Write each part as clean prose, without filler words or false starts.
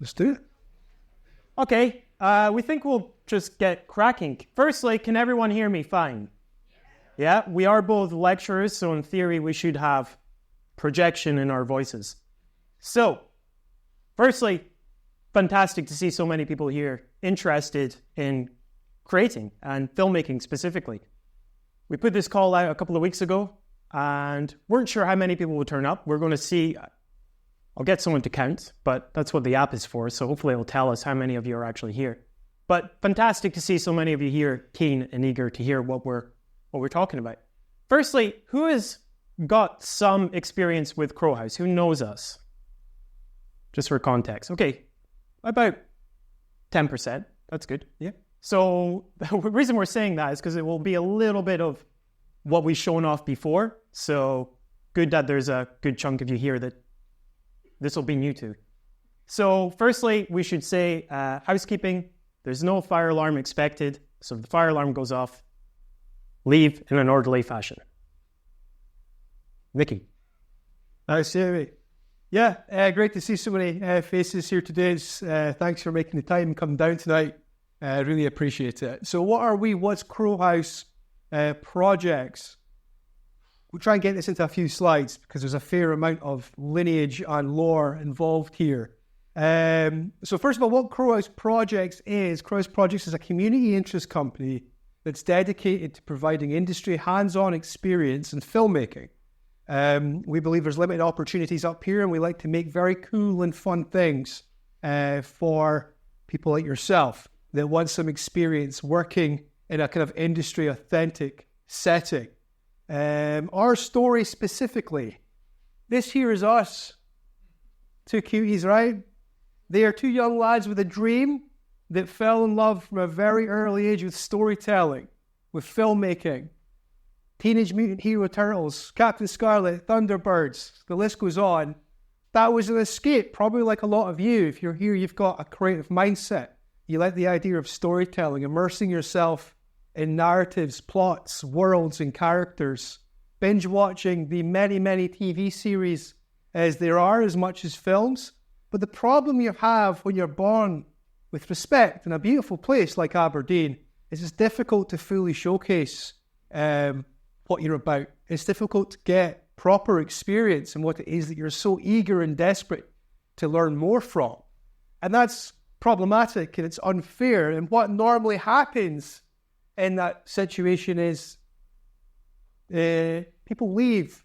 Let's do it. Okay, we think we'll just get cracking. Firstly, can everyone hear me fine? Yeah, we are both lecturers, so in theory we should have projection in our voices. So, firstly, fantastic to see so many people here interested in creating and filmmaking specifically. We put this call out a couple of weeks ago and weren't sure how many people would turn up. We're going to see, I'll get someone to count, but that's what the app is for, so hopefully it'll tell us how many of you are actually here. But fantastic to see so many of you here keen and eager to hear what we're talking about. Firstly, who has got some experience with Crowhouse? Who knows us? Just for context. Okay, about 10%. That's good. Yeah. So the reason we're saying that is because it will be a little bit of what we've shown off before. So good that there's a good chunk of you here that this will be new to. So firstly, we should say housekeeping. There's no fire alarm expected. So if the fire alarm goes off, leave in an orderly fashion. Nicky. Nice to hear me. Yeah, great to see so many faces here today. Thanks for making the time and coming down tonight. Really appreciate it. So what are we? What's Crowhouse projects? We'll try and get this into a few slides because there's a fair amount of lineage and lore involved here. So first of all, what Crowhouse Projects is a community interest company that's dedicated to providing industry hands-on experience in filmmaking. We believe there's limited opportunities up here and we like to make very cool and fun things for people like yourself that want some experience working in a kind of industry authentic setting. Our story specifically, this here is us. Two cuties, right? They are two young lads with a dream that fell in love from a very early age with storytelling, with filmmaking. Teenage Mutant Hero Turtles, Captain Scarlet, Thunderbirds, the list goes on. That was an escape, probably like a lot of you. If you're here, you've got a creative mindset. You like the idea of storytelling, immersing yourself in narratives, plots, worlds, and characters. Binge watching the many, many TV series as there are, as much as films. But the problem you have when you're born with respect in a beautiful place like Aberdeen is it's difficult to fully showcase what you're about. It's difficult to get proper experience in what it is that you're so eager and desperate to learn more from. And that's problematic and it's unfair. And what normally happens in that situation is people leave.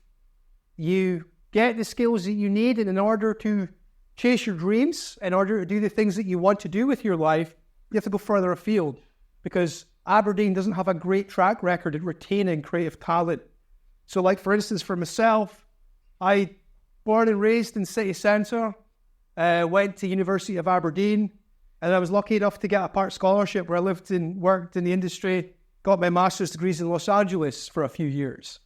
You get the skills that you need, and in order to chase your dreams, in order to do the things that you want to do with your life, you have to go further afield because Aberdeen doesn't have a great track record at retaining creative talent. So like, for instance, for myself, I born and raised in city centre, went to University of Aberdeen, and I was lucky enough to get a part scholarship where I lived and worked in the industry, got my master's degrees in Los Angeles for a few years,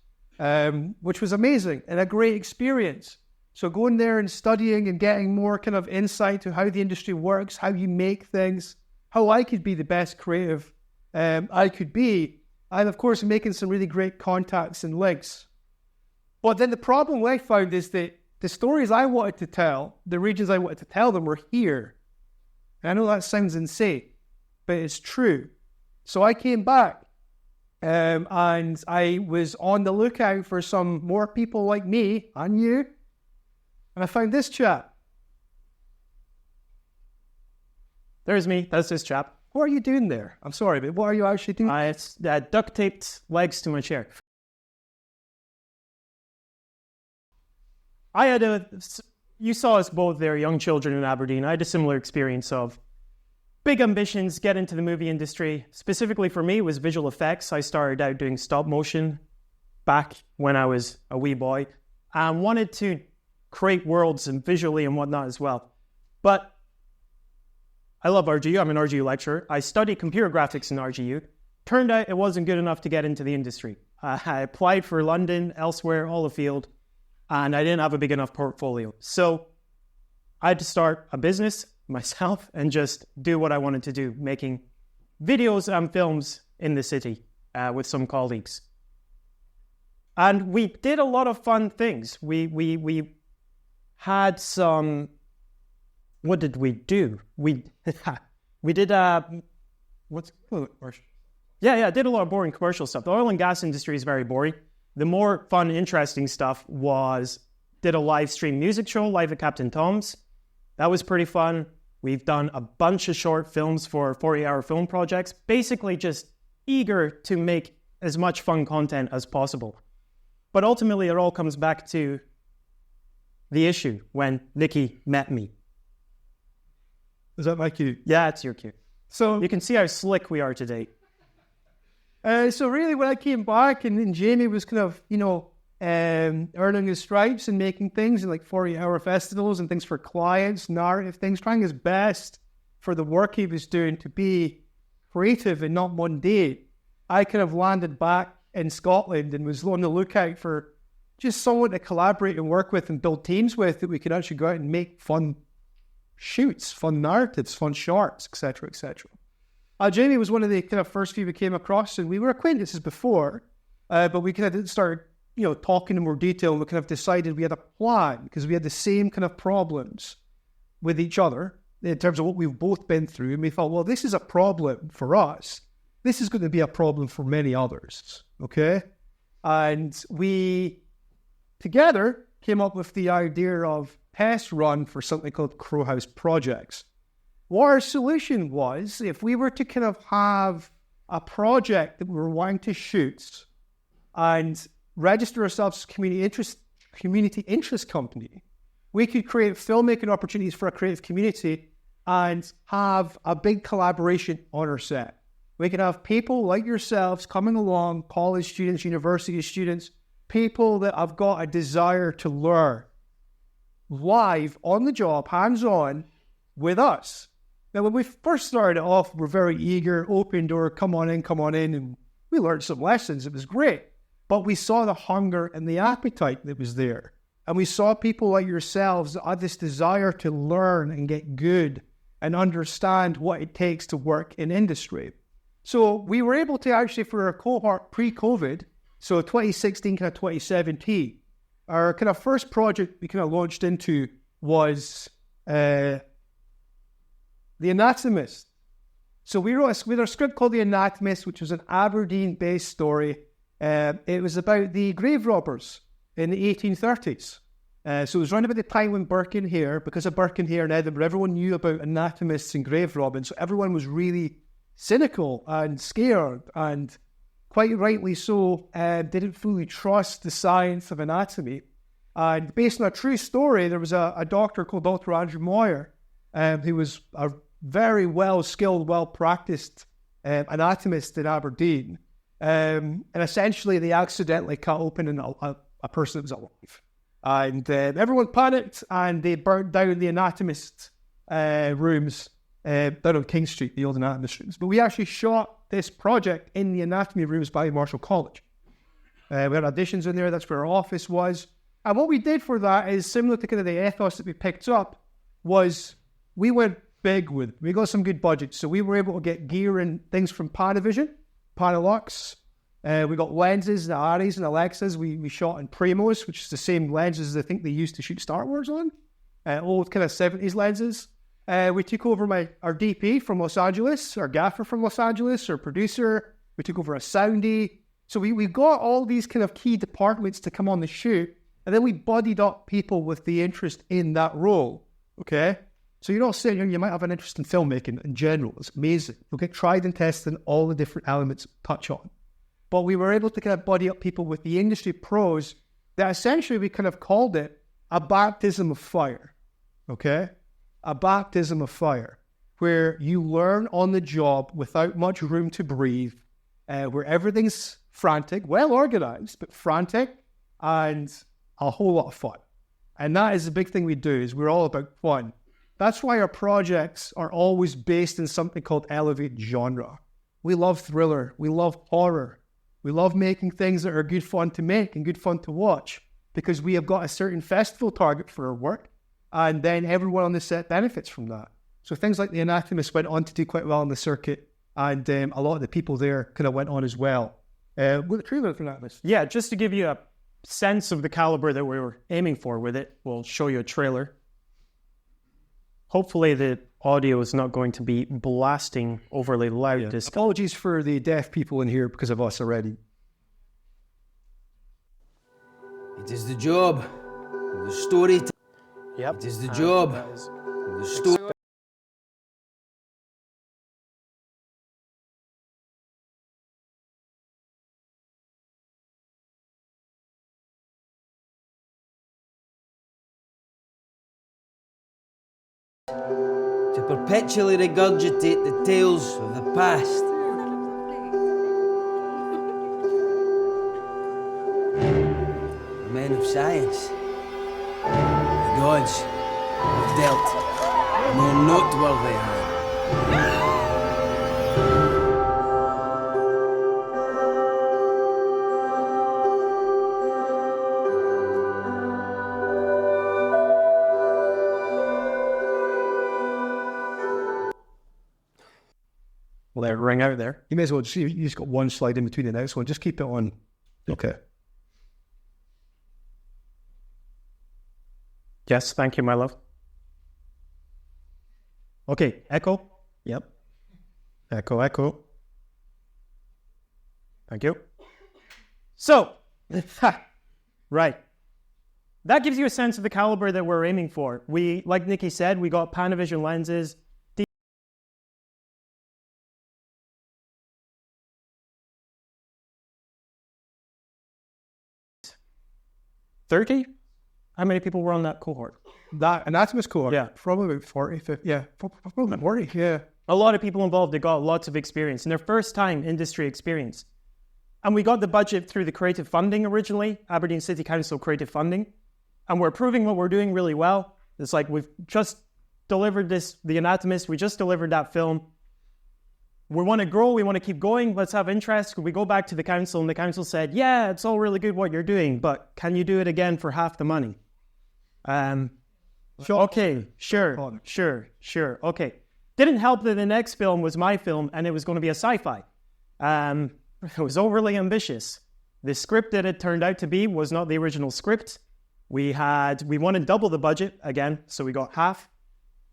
which was amazing and a great experience. So going there and studying and getting more kind of insight to how the industry works, how you make things, how I could be the best creative I could be, and of course making some really great contacts and links. But then the problem I found is that the stories I wanted to tell, the regions I wanted to tell them were here. And I know that sounds insane, but it's true. So I came back and I was on the lookout for some more people like me and you. And I found this chap. There's me. That's this chap. What are you doing there? I'm sorry, but what are you actually doing? I duct taped legs to my chair. You saw us both there, young children in Aberdeen. I had a similar experience of big ambitions, get into the movie industry. Specifically for me, it was visual effects. I started out doing stop motion back when I was a wee boy and wanted to create worlds and visually and whatnot as well. But I love RGU. I'm an RGU lecturer. I studied computer graphics in RGU. Turned out it wasn't good enough to get into the industry. I applied for London, elsewhere, all the field, and I didn't have a big enough portfolio. So I had to start a business myself and just do what I wanted to do, making videos and films in the city with some colleagues. And we did a lot of fun things. We had some what did we do? We did what's commercial? Yeah, I did a lot of boring commercial stuff. The oil and gas industry is very boring. The more fun, interesting stuff was did a live stream music show live at Captain Tom's. That was pretty fun. We've done a bunch of short films for 40-hour film projects, basically just eager to make as much fun content as possible. But ultimately, it all comes back to the issue when Nikki met me. Is that my cue? Yeah, it's your cue. So you can see how slick we are today. So really, when I came back and Jamie was kind of, earning his stripes and making things in like 40-hour festivals and things for clients, narrative things, trying his best for the work he was doing to be creative and not mundane, I kind of landed back in Scotland and was on the lookout for just someone to collaborate and work with and build teams with that we could actually go out and make fun shoots, fun narratives, fun shorts, etc., etc. Jamie was one of the kind of first few we came across, and we were acquaintances before, but we kind of started, talking in more detail, and we kind of decided we had a plan because we had the same kind of problems with each other in terms of what we've both been through, and we thought, well, this is a problem for us. This is going to be a problem for many others, okay? And we, together, came up with the idea of test run for something called Crow House Projects. What our solution was, if we were to kind of have a project that we were wanting to shoot and register ourselves as a community interest company, we could create filmmaking opportunities for a creative community and have a big collaboration on our set. We could have people like yourselves coming along, college students, university students, people that have got a desire to learn live, on the job, hands-on, with us. Now, when we first started off, we're very eager, open door, come on in, and we learned some lessons. It was great. But we saw the hunger and the appetite that was there. And we saw people like yourselves that had this desire to learn and get good and understand what it takes to work in industry. So we were able to actually, for our cohort pre-COVID, so 2016, kind of 2017, our kind of first project we kind of launched into was The Anatomist. So we wrote a script called The Anatomist, which was an Aberdeen-based story. It was about the grave robbers in the 1830s. So it was around about the time when Birkenhead, because of Birkenhead in Edinburgh, everyone knew about anatomists and grave robbing. So everyone was really cynical and scared, and quite rightly so, didn't fully trust the science of anatomy. And based on a true story, there was a doctor called Dr. Andrew Moyer, who was a very well-skilled, well-practiced anatomist in Aberdeen. And essentially, they accidentally cut open a person that was alive. And everyone panicked, and they burnt down the anatomist rooms down on King Street, the old anatomist rooms. But we actually shot this project in the anatomy rooms by Marshall College. We had auditions in there. That's where our office was. And what we did for that is similar to kind of the ethos that we picked up, was we went big with it. We got some good budgets. So we were able to get gear and things from Panavision, Panalux. We got lenses, the Aries and Alexas. We shot in Primos, which is the same lenses I think they used to shoot Star Wars on. Old kind of 70s lenses. We took over our DP from Los Angeles, our gaffer from Los Angeles, our producer. We took over a soundy. So we got all these kind of key departments to come on the shoot, and then we buddied up people with the interest in that role, okay? So you're not sitting here, you might have an interest in filmmaking in general. It's amazing. You'll get tried and tested in all the different elements touch on. But we were able to kind of buddy up people with the industry pros that essentially we kind of called it a baptism of fire, okay? A baptism of fire, where you learn on the job without much room to breathe, where everything's frantic, well organized, but frantic, and a whole lot of fun. And that is the big thing we do, is we're all about fun. That's why our projects are always based in something called elevated genre. We love thriller, we love horror, we love making things that are good fun to make and good fun to watch, because we have got a certain festival target for our work, and then everyone on the set benefits from that. So things like The Anatomist went on to do quite well on the circuit, and a lot of the people there kind of went on as well. With the trailer for Anatomist. Yeah, just to give you a sense of the caliber that we were aiming for with it, we'll show you a trailer. Hopefully the audio is not going to be blasting overly loud. Yeah. Apologies for the deaf people in here because of us already. It is the job of the story. Yep. It is the job of the story. To perpetually regurgitate the tales of the past. The men of science, the gods, have dealt a more noteworthy hand. Let it ring out there. You may as well you just got one slide in between the next one. Just keep it on. Okay. Yes, thank you, my love. Okay, echo. Yep. Echo, echo. Thank you. So, right. That gives you a sense of the caliber that we're aiming for. We, like Nikki said, we got Panavision lenses. 30? How many people were on that cohort? That anatomist cohort? Yeah. Probably about 40, 50. Yeah, probably 40, yeah. A lot of people involved. They got lots of experience and their first time industry experience. And we got the budget through the creative funding originally, Aberdeen City Council creative funding. And we're proving what we're doing really well. It's like we've just delivered this, The Anatomist, we just delivered that film. We want to grow, we want to keep going, let's have interest. We go back to the council and the council said, yeah, it's all really good what you're doing, but can you do it again for half the money? Okay, sure. Okay. Didn't help that the next film was my film and it was going to be a sci-fi. It was overly ambitious. The script that it turned out to be was not the original script. We wanted double the budget again, so we got half.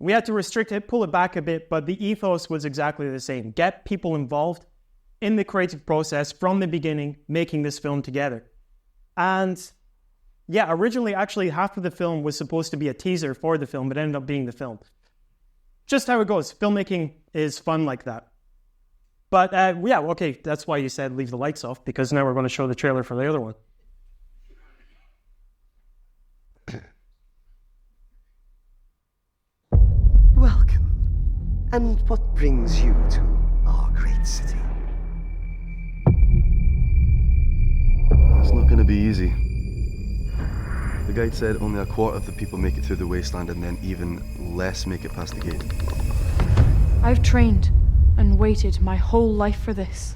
We had to restrict it, pull it back a bit, but the ethos was exactly the same. Get people involved in the creative process from the beginning, making this film together. And yeah, originally, actually, half of the film was supposed to be a teaser for the film, but ended up being the film. Just how it goes. Filmmaking is fun like that. But yeah, okay, that's why you said leave the lights off, because now we're going to show the trailer for the other one. Welcome. And what brings you to our great city? It's not going to be easy. The guide said only a quarter of the people make it through the wasteland, and then even less make it past the gate. I've trained and waited my whole life for this.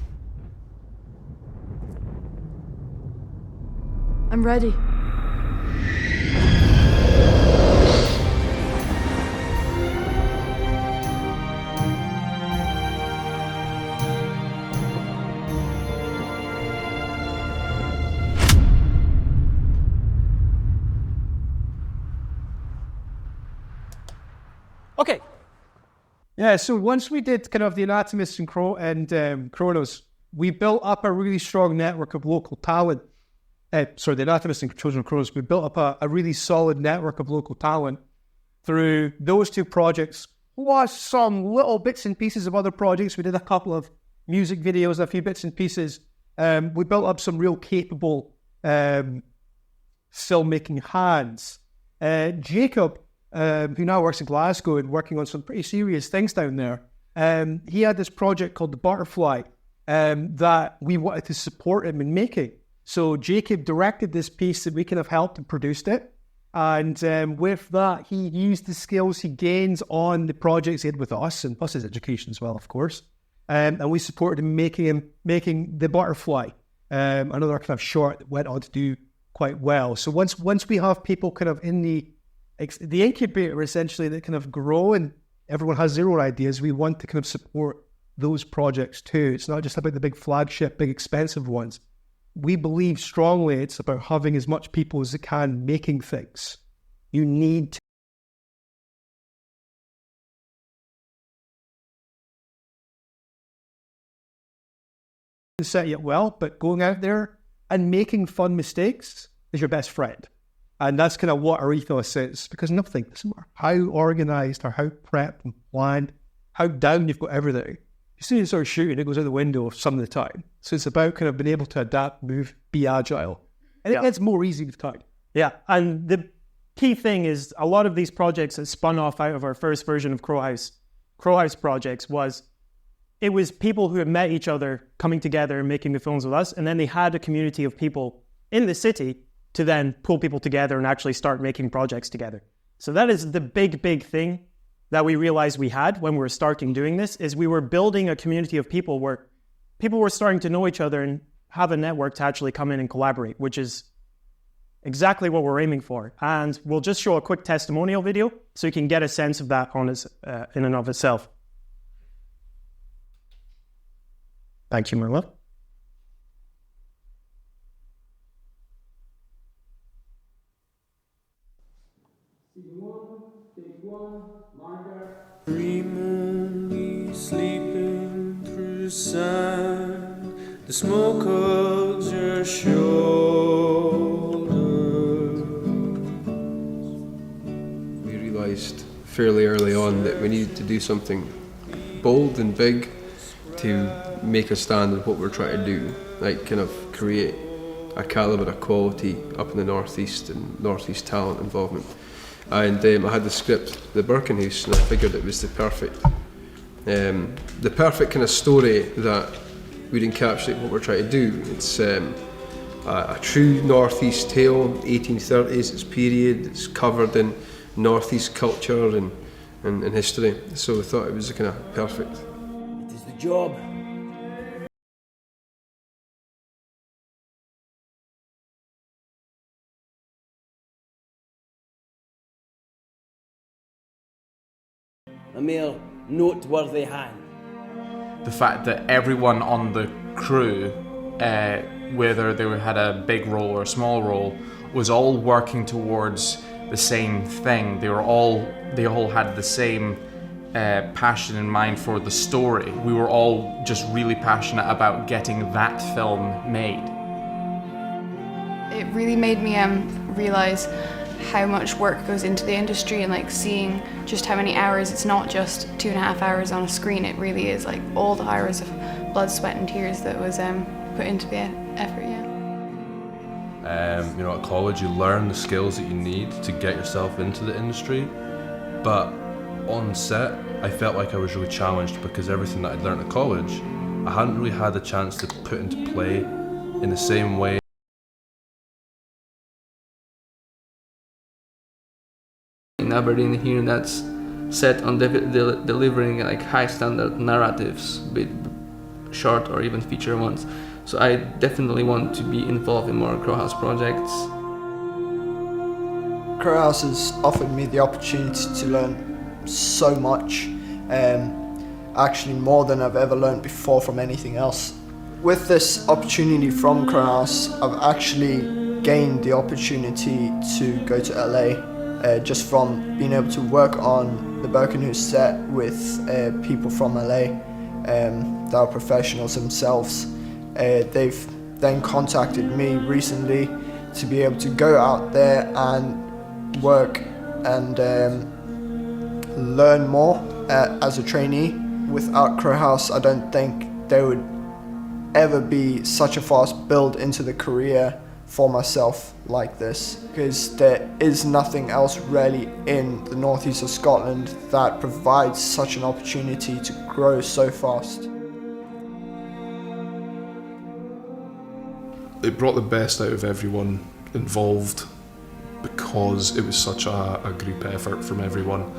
I'm ready. Okay. Yeah, so once we did kind of The Anatomist and Chronos, we built up a really strong network of local talent. The Anatomist and Children of Chronos, we built up a really solid network of local talent through those two projects, plus some little bits and pieces of other projects. We did a couple of music videos, a few bits and pieces. We built up some real capable filmmaking hands. Jacob, who now works in Glasgow and working on some pretty serious things down there, he had this project called The Butterfly that we wanted to support him in making. So Jacob directed this piece that we kind of helped and produced it. And with that, he used the skills he gains on the projects he had with us, and plus his education as well, of course. And we supported him making The Butterfly, another kind of short that went on to do quite well. So once we have people kind of in the incubator, essentially, that kind of grow and everyone has their own ideas, we want to kind of support those projects too. It's not just about the big flagship, big expensive ones. We believe strongly it's about having as much people as they can making things. You need to set you up well, but going out there and making fun mistakes is your best friend. And that's kind of what our ethos is, because nothing, doesn't matter how organised or how prepped and planned, how down you've got everything. As soon as you start shooting, it goes out the window some of the time. So it's about kind of being able to adapt, move, be agile. And it gets more easy with time. Yeah, and the key thing is a lot of these projects that spun off out of our first version of Crow House projects it was people who had met each other coming together and making the films with us, and then they had a community of people in the city to then pull people together and actually start making projects together. So that is the big thing that we realized we had when we were starting doing this, is we were building a community of people where people were starting to know each other and have a network to actually come in and collaborate, which is exactly what we're aiming for. And we'll just show a quick testimonial video so you can get a sense of that in and of itself. Thank you, my love. Dreamily sleeping through sand, the smoke hugs your shoulder. We realised fairly early on that we needed to do something bold and big to make a stand on what we're trying to do, like kind of create a calibre of quality up in the northeast and northeast talent involvement. And I had the script, The Birkenhouse, and I figured it was the perfect kind of story that would encapsulate what we're trying to do. It's a true northeast tale, 1830s, it's period, it's covered in northeast culture and history. So we thought it was kind of perfect. It is the job. A mere noteworthy hand. The fact that everyone on the crew, whether they had a big role or a small role, was all working towards the same thing. They all had the same passion in mind for the story. We were all just really passionate about getting that film made. It really made me realise how much work goes into the industry, and like seeing just how many hours. It's not just 2.5 hours on a screen, it really is like all the hours of blood, sweat and tears that was put into the effort. You know, at college you learn the skills that you need to get yourself into the industry, but on set I felt like I was really challenged because everything that I'd learned at college I hadn't really had a chance to put into play in the same way. In Aberdeen here, that's set on delivering like high standard narratives with short or even feature ones. So I definitely want to be involved in more Crow House projects. Crow House has offered me the opportunity to learn so much, actually more than I've ever learned before from anything else. With this opportunity from Crow House, I've actually gained the opportunity to go to LA. Just from being able to work on the Birkenhouse set with people from LA that are professionals themselves. They've then contacted me recently to be able to go out there and work and learn more as a trainee. Without Crow House, I don't think there would ever be such a fast build into the career for myself like this, because there is nothing else really in the northeast of Scotland that provides such an opportunity to grow so fast. It brought the best out of everyone involved because it was such a group effort from everyone,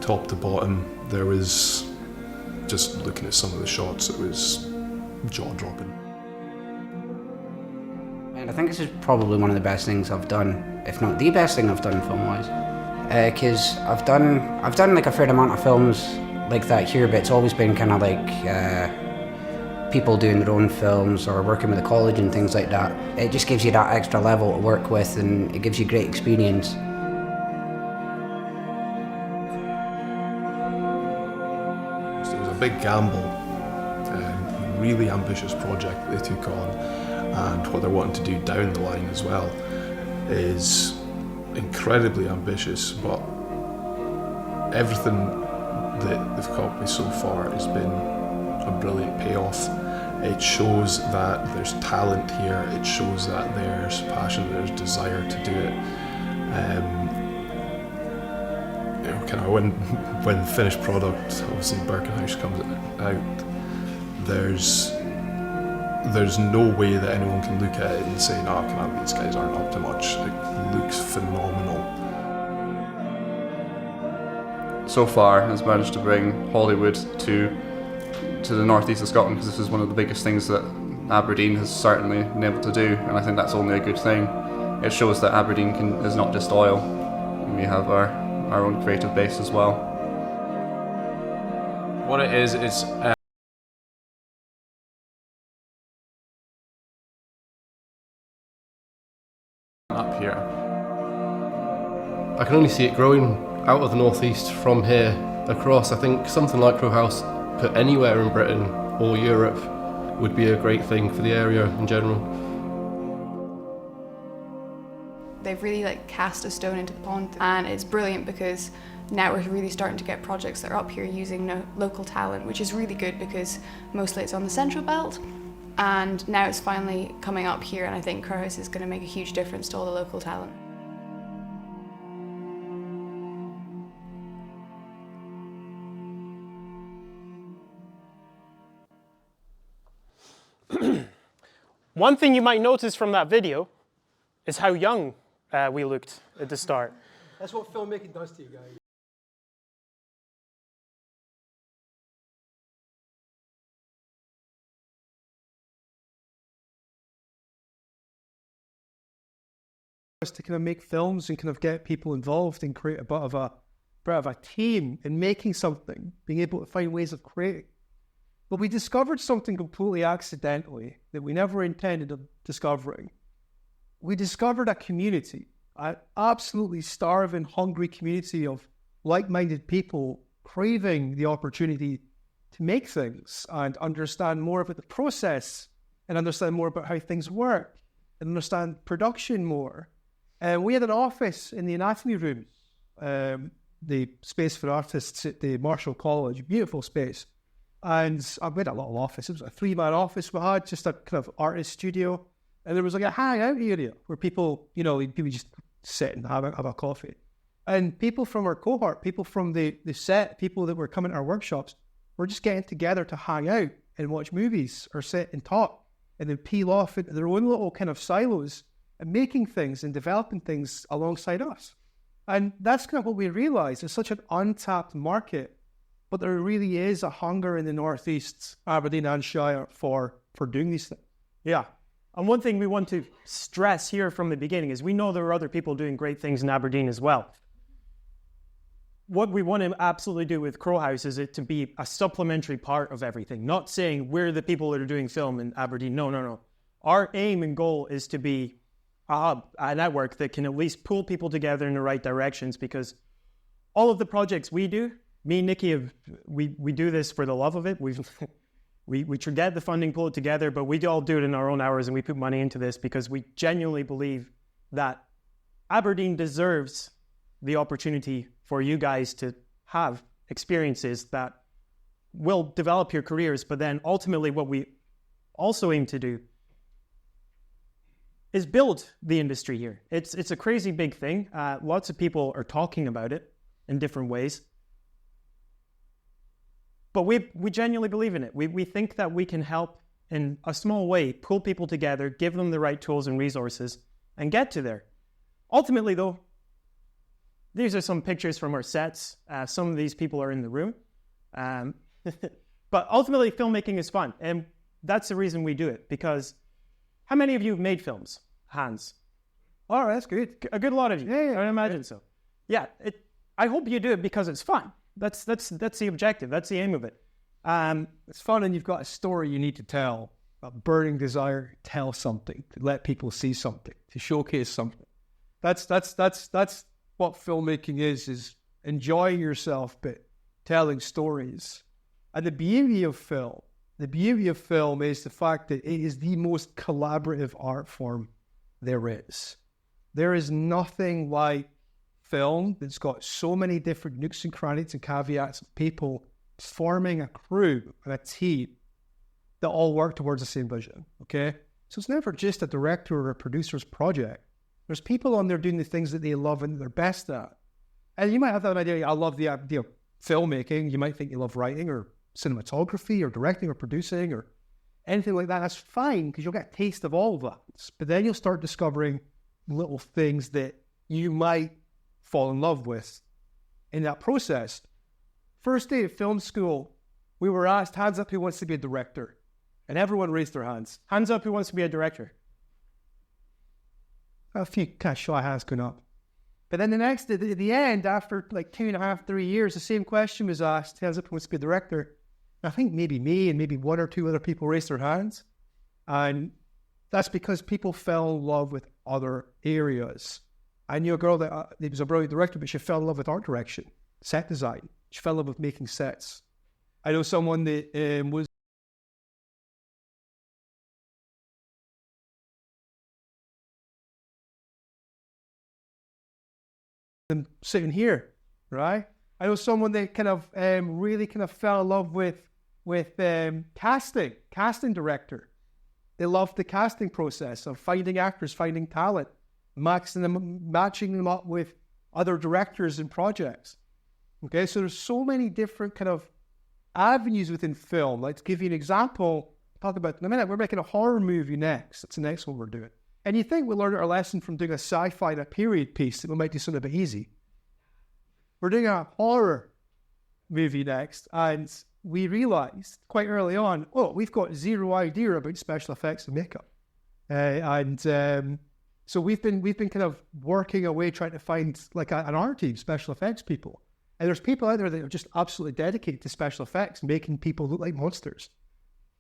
top to bottom. There was, just looking at some of the shots, it was jaw-dropping. I think this is probably one of the best things I've done, if not the best thing I've done film-wise. Because I've done like a fair amount of films like that here, but it's always been kind of like people doing their own films or working with a college and things like that. It just gives you that extra level to work with, and it gives you great experience. It was a big gamble. really ambitious project that they took on, and what they're wanting to do down the line as well is incredibly ambitious, but everything that they've come up with so far has been a brilliant payoff. It shows that there's talent here, it shows that there's passion, there's desire to do it. Kind of when the finished product, obviously Birkenhouse comes out, there's no way that anyone can look at it and say, no, these guys aren't up to much. It looks phenomenal. So far has managed to bring Hollywood to the northeast of Scotland, because this is one of the biggest things that Aberdeen has certainly been able to do, and I think that's only a good thing. It shows that Aberdeen is not just oil, and we have our own creative base as well. What it is, it's up here. I can only see it growing out of the northeast from here across. I think something like Crow House put anywhere in Britain or Europe would be a great thing for the area in general. They've really cast a stone into the pond, and it's brilliant because now we're really starting to get projects that are up here using local talent, which is really good because mostly it's on the Central Belt, and now it's finally coming up here, and I think Crow House is going to make a huge difference to all the local talent. One thing you might notice from that video is how young we looked at the start. That's what filmmaking does to you guys. To kind of make films and kind of get people involved and create a bit of a team in making something, being able to find ways of creating. But we discovered something completely accidentally that we never intended of discovering. We discovered a community, an absolutely starving, hungry community of like-minded people craving the opportunity to make things and understand more about the process and understand more about how things work and understand production more. And we had an office in the anatomy room, the space for artists at the Marshall College, beautiful space. And we had a little office. It was a 3-man office we had, just a kind of artist studio. And there was a hangout area where people, people just sit and have a coffee. And people from our cohort, people from the set, people that were coming to our workshops, were just getting together to hang out and watch movies or sit and talk and then peel off into their own little kind of silos and making things and developing things alongside us. And that's kind of what we realized. There's such an untapped market, but there really is a hunger in the Northeast, Aberdeen and Shire, for doing these things. Yeah. And one thing we want to stress here from the beginning is we know there are other people doing great things in Aberdeen as well. What we want to absolutely do with Crow House is it to be a supplementary part of everything, not saying we're the people that are doing film in Aberdeen. No. Our aim and goal is to be a hub, a network that can at least pull people together in the right directions, because all of the projects we do, me and Nikki, we do this for the love of it. We try to get the funding, pull it together, but we all do it in our own hours, and we put money into this because we genuinely believe that Aberdeen deserves the opportunity for you guys to have experiences that will develop your careers. But then ultimately what we also aim to do is build the industry here. It's a crazy big thing. Lots of people are talking about it in different ways. But we genuinely believe in it. We think that we can help in a small way, pull people together, give them the right tools and resources, and get to there. Ultimately, though, these are some pictures from our sets. Some of these people are in the room. But ultimately, filmmaking is fun. And that's the reason we do it. Because how many of you have made films? Hands. All right, that's good. A good lot of you. Yeah. I imagine so. Yeah, I hope you do it because it's fun. That's the objective. That's the aim of it. It's fun, and you've got a story you need to tell, a burning desire to tell something, to let people see something, to showcase something. That's what filmmaking is enjoying yourself, but telling stories. And the beauty of film The beauty of film is the fact that it is the most collaborative art form there is. There is nothing like film that's got so many different nooks and crannies and caveats of people forming a crew and a team that all work towards the same vision, okay? So it's never just a director or a producer's project. There's people on there doing the things that they love and they're best at. And you might have that idea, I love the idea of filmmaking. You might think you love writing or cinematography or directing or producing or anything like that. That's fine because you'll get a taste of all of that. But then you'll start discovering little things that you might fall in love with in that process. First day of film school, we were asked, hands up who wants to be a director. And everyone raised their hands. Hands up who wants to be a director. A few kind of shy hands going up. But then at the end, after like 2.5, 3 years, the same question was asked, hands up who wants to be a director. And I think maybe me and maybe one or two other people raised their hands. And that's because people fell in love with other areas. I knew a girl that was a brilliant director, but she fell in love with art direction, set design. She fell in love with making sets. I know someone that was sitting here, right? I know someone that kind of really kind of fell in love with casting director. They loved the casting process of finding actors, finding talent, matching them up with other directors and projects. Okay, so there's so many different kind of avenues within film. Like to give you an example, talk about in a minute, we're making a horror movie next. That's the next one we're doing. And you think we learned our lesson from doing a sci-fi and a period piece that we might do something a bit easy. We're doing a horror movie next, and we realized quite early on, we've got zero idea about special effects and makeup. So we've been kind of working away trying to find like an art team, special effects people. And there's people out there that are just absolutely dedicated to special effects, making people look like monsters.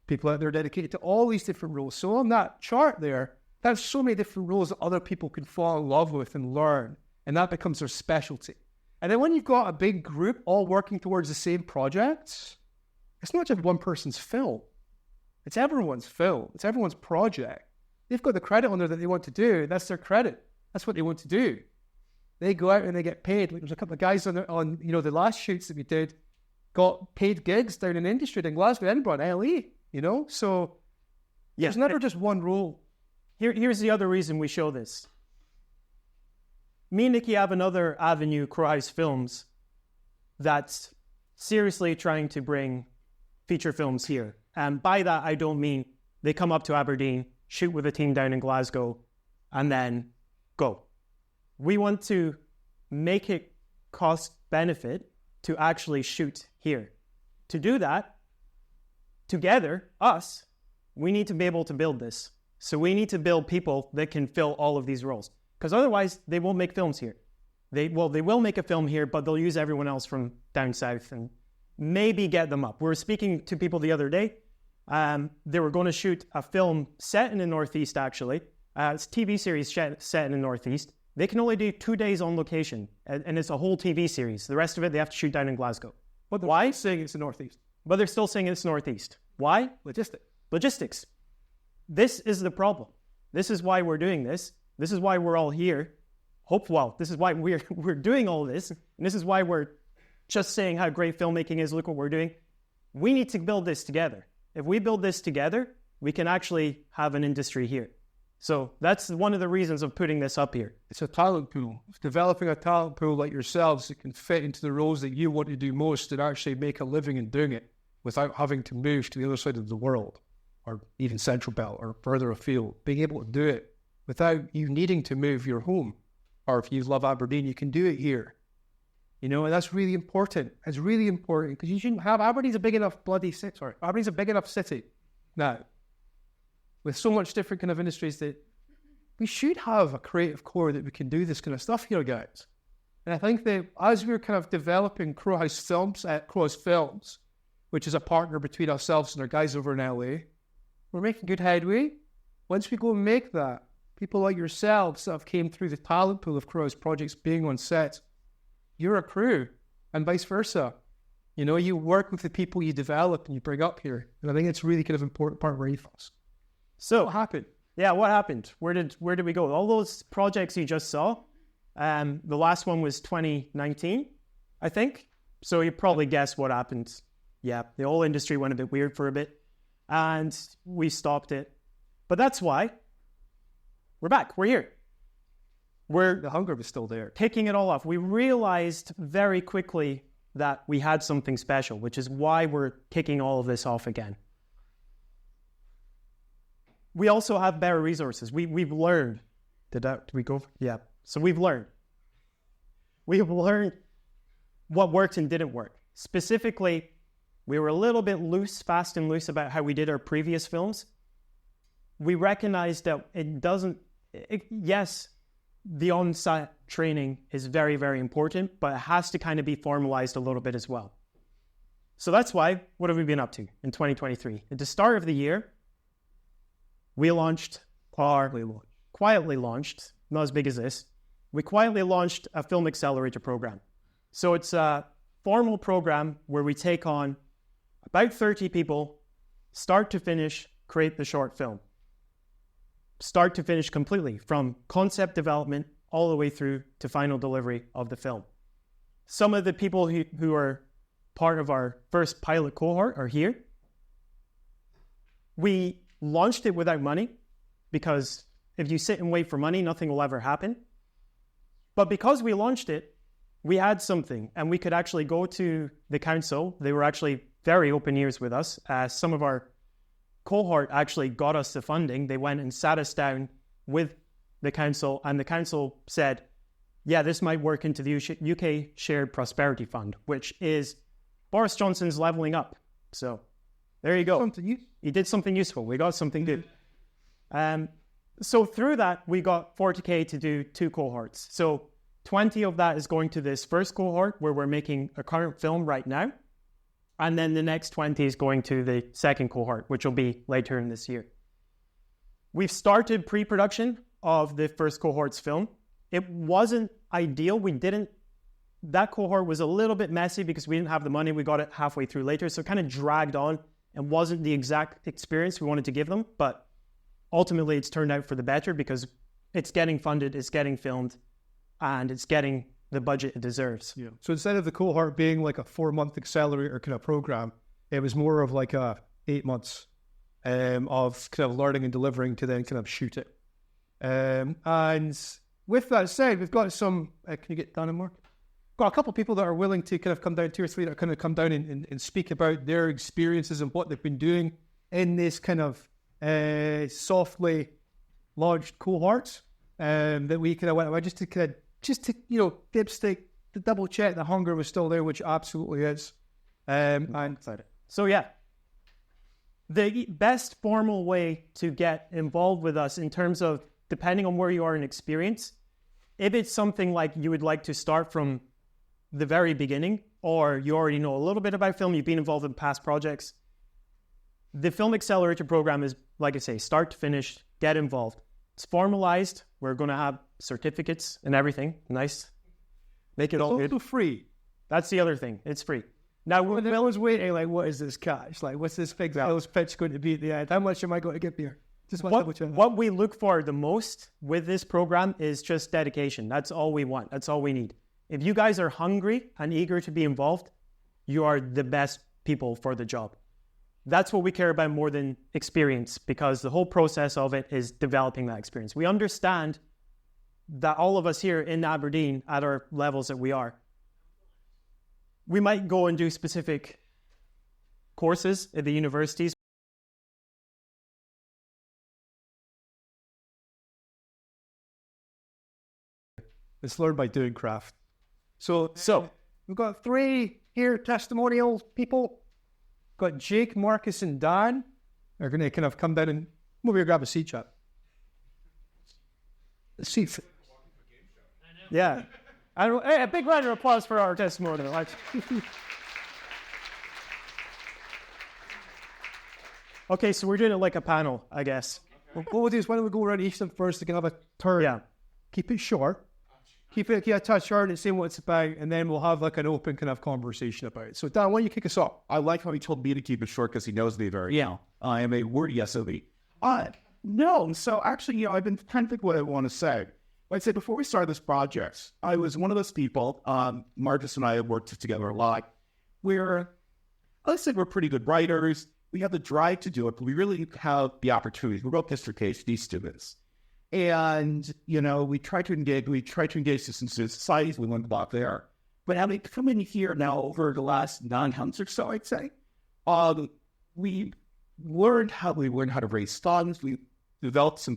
People out there dedicated to all these different roles. So on that chart there, there's so many different roles that other people can fall in love with and learn. And that becomes their specialty. And then when you've got a big group all working towards the same project, it's not just one person's film. It's everyone's film. It's everyone's project. They've got the credit on there that they want to do. That's their credit. That's what they want to do. They go out and they get paid. Like there's a couple of guys on the last shoots that we did, got paid gigs down in the industry in Glasgow, Edinburgh, and LA, So there's never just one role. Here's the other reason we show this. Me and Nikki have another avenue, Crowhouse Films, that's seriously trying to bring feature films here. And by that, I don't mean they come up to Aberdeen, shoot with a team down in Glasgow, and then go. We want to make it cost benefit to actually shoot here. To do that, together, us, we need to be able to build this. So we need to build people that can fill all of these roles. Because otherwise, they won't make films here. They will make a film here, but they'll use everyone else from down south and maybe get them up. We were speaking to people the other day. They were going to shoot a film set in the Northeast, actually. It's a TV series set in the Northeast. They can only do 2 days on location, and it's a whole TV series. The rest of it, they have to shoot down in Glasgow. But why? Saying it's the Northeast. But they're still saying it's Northeast. Why? Logistics. This is the problem. This is why we're doing this. This is why we're all here. This is why we're doing all this. And this is why we're just saying how great filmmaking is. Look what we're doing. We need to build this together. If we build this together, we can actually have an industry here. So that's one of the reasons of putting this up here. It's a talent pool. Developing a talent pool like yourselves that can fit into the roles that you want to do most and actually make a living in doing it without having to move to the other side of the world or even Central Belt or further afield. Being able to do it without you needing to move your home. Or if you love Aberdeen, you can do it here. And that's really important. It's really important because you shouldn't have Aberdeen's a big enough Aberdeen's a big enough city now, with so much different kind of industries that we should have a creative core that we can do this kind of stuff here, guys. And I think that as we're kind of developing Crowhouse Films, which is a partner between ourselves and our guys over in LA, we're making good headway. Once we go and make that, people like yourselves that have came through the talent pool of Crowhouse projects being on set, you're a crew, and vice versa. You know, you work with the people you develop and you bring up here. And I think it's really kind of important part of our ethos. So what happened? Yeah, what happened? Where did we go? All those projects you just saw, the last one was 2019, I think. So you probably guess what happened. Yeah, the whole industry went a bit weird for a bit, and we stopped it. But that's why we're back. We're here. The hunger was still there. Kicking it all off. We realized very quickly that we had something special, which is why we're kicking all of this off again. We also have better resources. We've learned. Did we go? Yeah. So we've learned. We've learned what worked and didn't work. Specifically, we were a little bit fast and loose about how we did our previous films. We recognized that yes, the on-site training is very, very important, but it has to kind of be formalized a little bit as well. So that's why, what have we been up to in 2023? At the start of the year, we quietly launched, not as big as this, we quietly launched a film accelerator program. So it's a formal program where we take on about 30 people, start to finish, create the short film. Start to finish completely, from concept development all the way through to final delivery of the film. Some of the people who are part of our first pilot cohort are here. We launched it without money, because if you sit and wait for money, nothing will ever happen. But because we launched it, we had something, and we could actually go to the council. They were actually very open ears with us. Some of our cohort actually got us the funding. They went and sat us down with the council, and the council said, yeah, this might work into the UK Shared Prosperity Fund, which is Boris Johnson's levelling up. So there you go. He did something useful. We got something good. So through that, we got 40K to do 2 cohorts. So 20 of that is going to this first cohort where we're making a current film right now. And then the next 20 is going to the second cohort, which will be later in this year. We've started pre-production of the first cohort's film. It wasn't ideal. That cohort was a little bit messy because we didn't have the money. We got it halfway through later. So it kind of dragged on and wasn't the exact experience we wanted to give them. But ultimately, it's turned out for the better because it's getting funded, it's getting filmed, and it's getting the budget it deserves. Yeah. So instead of the cohort being like a 4-month accelerator kind of program, it was more of like a 8 months of kind of learning and delivering to then kind of shoot it. And with that said, we've got some, can you get down and Mark? Got a couple of people that are willing to kind of come down, 2 or 3 that are kind of come down and speak about their experiences and what they've been doing in this kind of softly launched cohort that we kind of went just to dipstick, to double check the hunger was still there, which absolutely is. And so yeah, the best formal way to get involved with us in terms of, depending on where you are in experience, if it's something like you would like to start from the very beginning, or you already know a little bit about film, you've been involved in past projects, the Film Accelerator program is, like I say, start to finish, get involved. It's formalized. We're going to have certificates and everything. Nice. Make it all good. It's also free. That's the other thing. It's free. Now, when I was waiting, like, what is this cash? Like, what's this big sales pitch going to be at the end? How much am I going to get here? Just what we look for the most with this program is just dedication. That's all we want. That's all we need. If you guys are hungry and eager to be involved, you are the best people for the job. That's what we care about more than experience, because the whole process of it is developing that experience. We understand that all of us here in Aberdeen, at our levels that we are, we might go and do specific courses at the universities. It's learned by doing craft. So we've got 3 here testimonial people. Got Jake, Marcus, and Dan. They're going to kind of come down and move here, grab a seat, chat. Seat. Yeah. A big round of applause for our testimonial. Okay, so we're doing it like a panel, I guess. What we'll do is, why don't we go around each of them first? They can have a turn. Yeah. Keep it short. keep it a touch short and say what it's about, and then we'll have like an open kind of conversation about it. So Dan, why don't you kick us off? I like how he told me to keep it short because he knows me very well. I am a wordy SOB. No, so actually, I've been trying to think what I want to say. I'd say before we started this project, I was one of those people, Marcus and I have worked together a lot, where I said we're pretty good writers, we have the drive to do it, but we really have the opportunity. We're both history PhD students. And, we try to engage this in societies, we learned about there. But having come in here now over the last 9 months or so, I'd say, we learned how to raise funds. We developed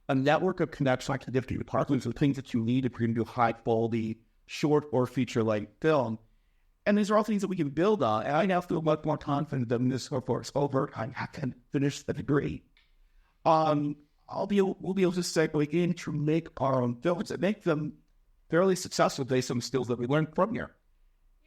a network of connections to different departments and things that you need if you're going to do high quality short or feature length film. And these are all things that we can build on. And I now feel much more confident that when this course over, I can finish the degree. We'll be able to segue in to make our own films and make them fairly successful based on the skills that we learned from here.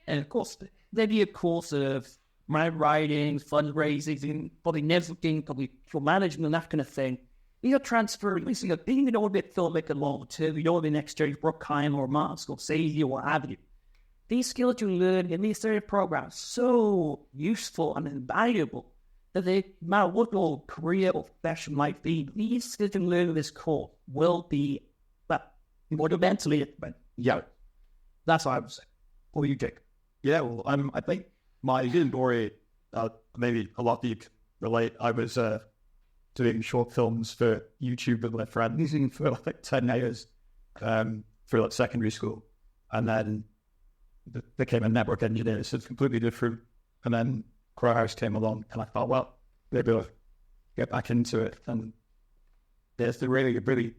And of course, there'd be a course of writing, fundraising, probably networking, probably for management, that kind of thing. You're transferring, being an orbit filmmaker long term, you don't want to be next to Bruckheimer or Martin Scorsese or what have you. These skills you learn in these certain programs so useful and invaluable that they matter what your career or profession might be. These skills you learn in this course will be fundamentally. Yeah, that's what I would say. What do you think? Yeah, well, I think my story, maybe a lot of you can relate. I was doing short films for YouTube with my friends for like 10 years for like secondary school, and then became a network engineer, so it's completely different. And then Crow House came along, and I thought, well, maybe I'll get back into it. And there's the really.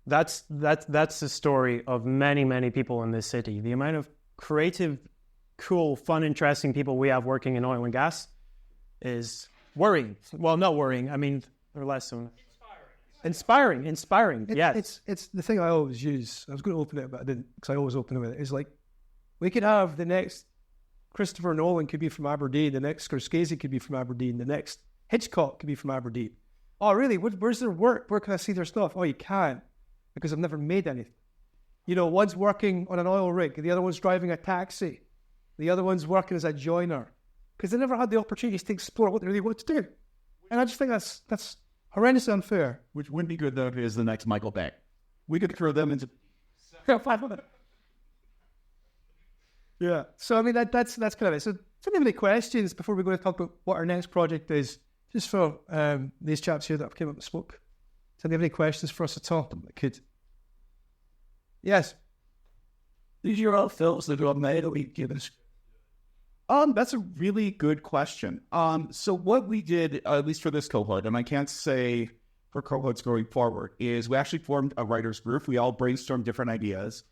That's the story of many people in this city. The amount of creative, cool, fun, interesting people we have working in oil and gas is worrying. Well, not worrying. I mean, or less so. Inspiring. Yes. It's the thing I always use. I was going to open it, but I didn't, because I always open it with it. It's like, we could have the next Christopher Nolan could be from Aberdeen, the next Scorsese could be from Aberdeen, the next Hitchcock could be from Aberdeen. Oh, really? Where's their work? Where can I see their stuff? Oh, you can't, because I've never made anything. One's working on an oil rig, the other one's driving a taxi, the other one's working as a joiner, because they never had the opportunities to explore what they really want to do. And I just think that's horrendously unfair. Which wouldn't be good, though, if it is the next Michael Bay. We could throw them into... 500. Yeah. So, I mean, that's kind of it. So, if you have any questions before we go to talk about what our next project is, just for these chaps here that have came up and spoke. Do they have any questions for us at all? Yes. These are all films that are made that we give us. That's a really good question. So what we did, at least for this cohort, and I can't say for cohorts going forward, is we actually formed a writers group. We all brainstormed different ideas.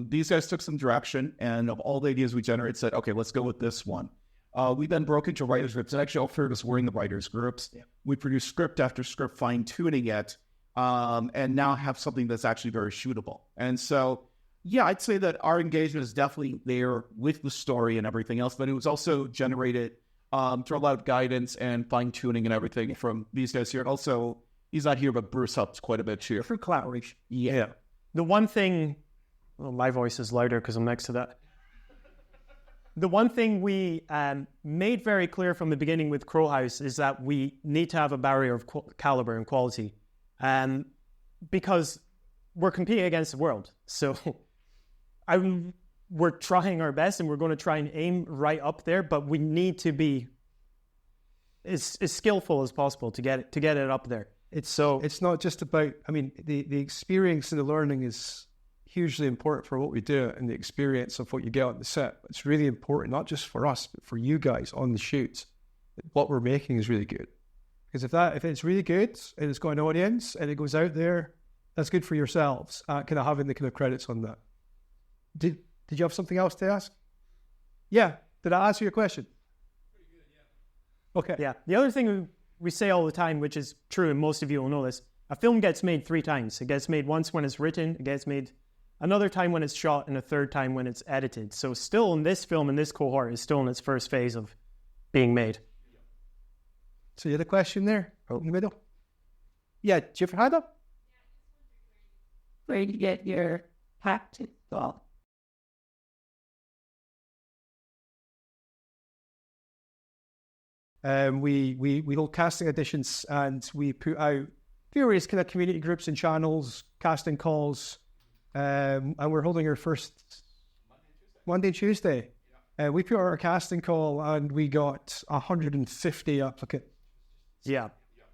These guys took some direction, and of all the ideas we generated, said, okay, let's go with this one. We then broke into writers groups, and actually all three of us were in the writers groups. Yeah. We produced script after script, fine-tuning it, and now have something that's actually very shootable. And so, yeah, I'd say that our engagement is definitely there with the story and everything else, but it was also generated through a lot of guidance and fine-tuning and everything from these guys here. Also, he's not here, but Bruce helped quite a bit here. For collaboration. Yeah. The one thing... Well, my voice is louder because I'm next to that. The one thing we made very clear from the beginning with Crow House is that we need to have a barrier of caliber and quality, because we're competing against the world. So we're trying our best, and we're going to try and aim right up there, but we need to be as skillful as possible to get it up there. It's not just about, I mean, the experience and the learning is hugely important for what we do, and the experience of what you get on the set. It's really important, not just for us, but for you guys on the shoots. What we're making is really good. Because if it's really good and it's got an audience and it goes out there, that's good for yourselves. Kind of having the kind of credits on that. Did you have something else to ask? Yeah. Did I answer your question? Pretty good, yeah. Okay. Yeah. The other thing we say all the time, which is true, and most of you will know this, a film gets made 3 times. It gets made once when it's written, it gets made another time when it's shot, and a third time when it's edited. So still in this film, in this cohort, is still in its first phase of being made. So you had a question there? Out in the middle? Yeah, do you have your hand up? where you get your practice done? We hold casting auditions, and we put out various kind of community groups and channels, casting calls, and we're holding our first Monday and Tuesday. We put out our casting call, and we got 150 applicants. Yeah.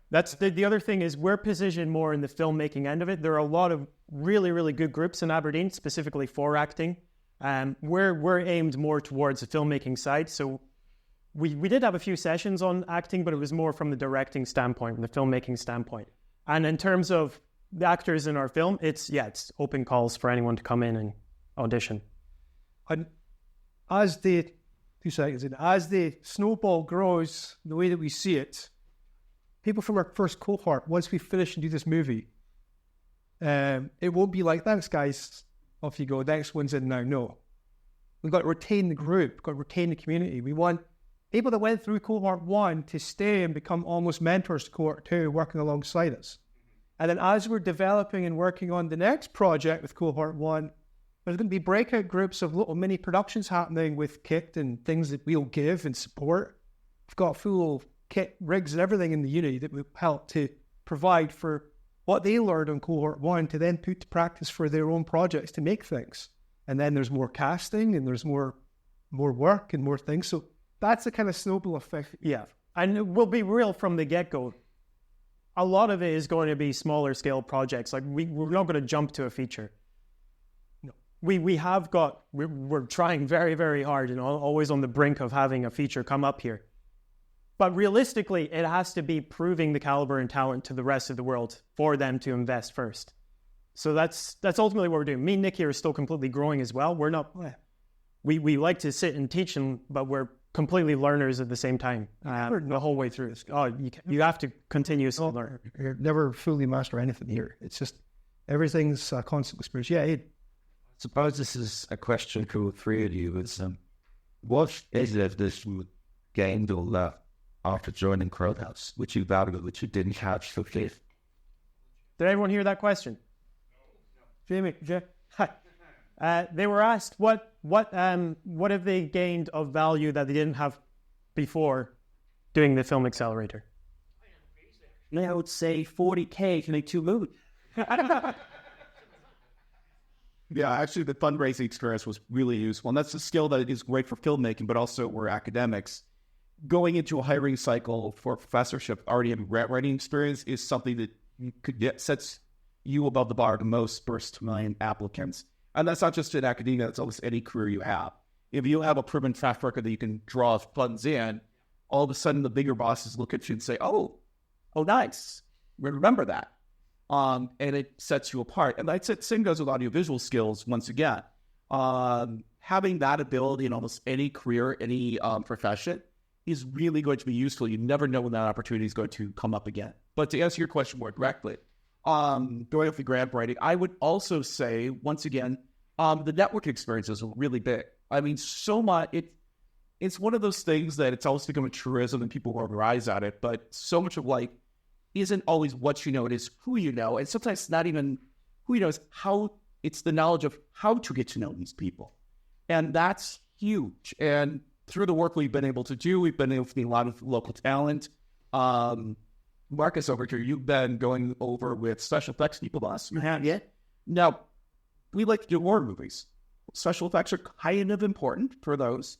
That's the other thing is we're positioned more in the filmmaking end of it. There are a lot of really, really good groups in Aberdeen, specifically for acting. We're aimed more towards the filmmaking side. So we did have a few sessions on acting, but it was more from the directing standpoint, from the filmmaking standpoint. And in terms of the actors in our film, it's open calls for anyone to come in and audition. And as the snowball grows, the way that we see it, people from our first cohort, once we finish and do this movie, it won't be like, thanks guys, off you go, next one's in now. No. We've got to retain the group, we've got to retain the community. We want people that went through cohort 1 to stay and become almost mentors to cohort 2, working alongside us. And then as we're developing and working on the next project with cohort 1, there's going to be breakout groups of little mini productions happening with kit and things that we'll give and support. We've got full kit, rigs and everything in the uni that will help to provide for what they learned on cohort 1 to then put to practice for their own projects to make things. And then there's more casting and there's more work and more things. So that's the kind of snowball effect. Yeah. And we'll be real from the get-go. A lot of it is going to be smaller scale projects. Like we're not going to jump to a feature. No. We're trying very, very hard and always on the brink of having a feature come up here. But realistically, it has to be proving the caliber and talent to the rest of the world for them to invest first. So that's ultimately what we're doing. Me and Nick here are still completely growing as well. We're not. We like to sit and teach them, but we're completely learners at the same time the whole way through. You have to continuously learn. You never fully master anything here. It's just everything's a constant experience. Yeah. I suppose this is a question for all three of you. It's what is it this you gained or left after joining Crowhouse, which you valued, which you didn't have for faith? Did everyone hear that question? Jamie, they were asked what have they gained of value that they didn't have before doing the Film Accelerator? I would say 40K to make 2 movies. Yeah, actually, the fundraising experience was really useful, and that's a skill that is great for filmmaking, but also we're academics. Going into a hiring cycle for a professorship, already having grant writing experience is something that you could sets you above the bar to most first-time applicants. And that's not just in academia, that's almost any career you have. If you have a proven track record that you can draw funds in, all of a sudden the bigger bosses look at you and say, oh, nice. Remember that. And it sets you apart. And that's it. Same goes with audiovisual skills once again. Having that ability in almost any career, any profession is really going to be useful. You never know when that opportunity is going to come up again. But to answer your question more directly, going off the grant writing, I would also say, once again, the network experiences are really big. I mean, so much, it's one of those things that it's always become a truism and people roll their eyes at it, but so much of life isn't always what you know, it is who you know. And sometimes it's not even who you know, it's the knowledge of how to get to know these people. And that's huge. And through the work we've been able to do, we've been able to meet a lot of local talent. Marcus over here, you've been going over with special effects people last year. Yeah. Now, we like to do horror movies. Special effects are kind of important for those.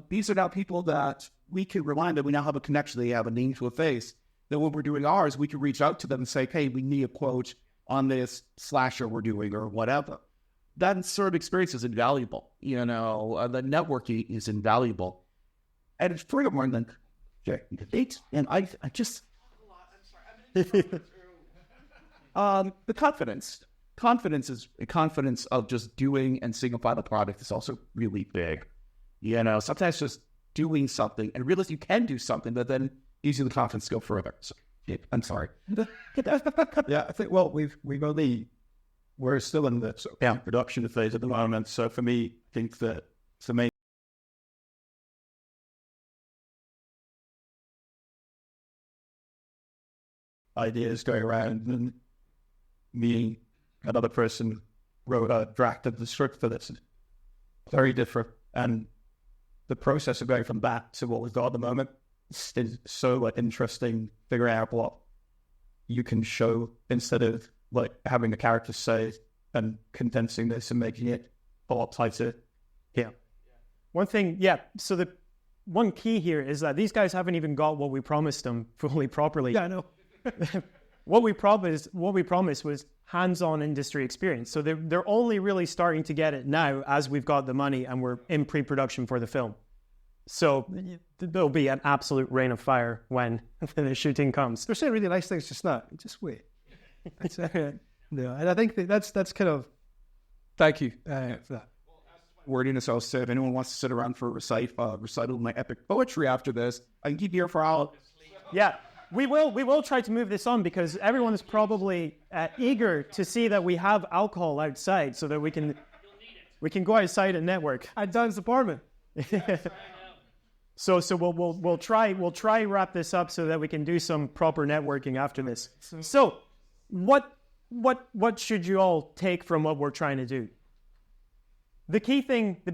These are now people that we can rely on, that we now have a connection, they have a name to a face, that when we're doing ours, we can reach out to them and say, hey, we need a quote on this slasher we're doing or whatever. That sort of experience is invaluable. The networking is invaluable. And it's pretty more than and I just the confidence is a confidence of just doing and signify the product is also really big. Sometimes just doing something and realize you can do something that then gives you the confidence to go further. So, I'm sorry. Yeah, I think we're still in the sort of production phase at the moment. So for me, I think that the main ideas going around and meeting another person wrote a draft of the script for this. Very different. And the process of going from that to what we've got at the moment is so interesting, figuring out what you can show instead of like having the characters say and condensing this and making it a lot tighter. Yeah. One thing, so the one key here is that these guys haven't even got what we promised them fully properly. Yeah, I know. What we promised was hands-on industry experience. So they're only really starting to get it now as we've got the money and we're in pre-production for the film. So there'll be an absolute rain of fire when the shooting comes. They're saying really nice things just now. Just wait. No, and I think that's kind of thank you for that. Wordiness also, if anyone wants to sit around for a recital of my epic poetry after this, I can keep here for all. Yeah, we will try to move this on because everyone is probably eager to see that we have alcohol outside so that we can go outside and network. At Dan's apartment. So we'll try wrap this up so that we can do some proper networking after this. So what should you all take from what we're trying to do? The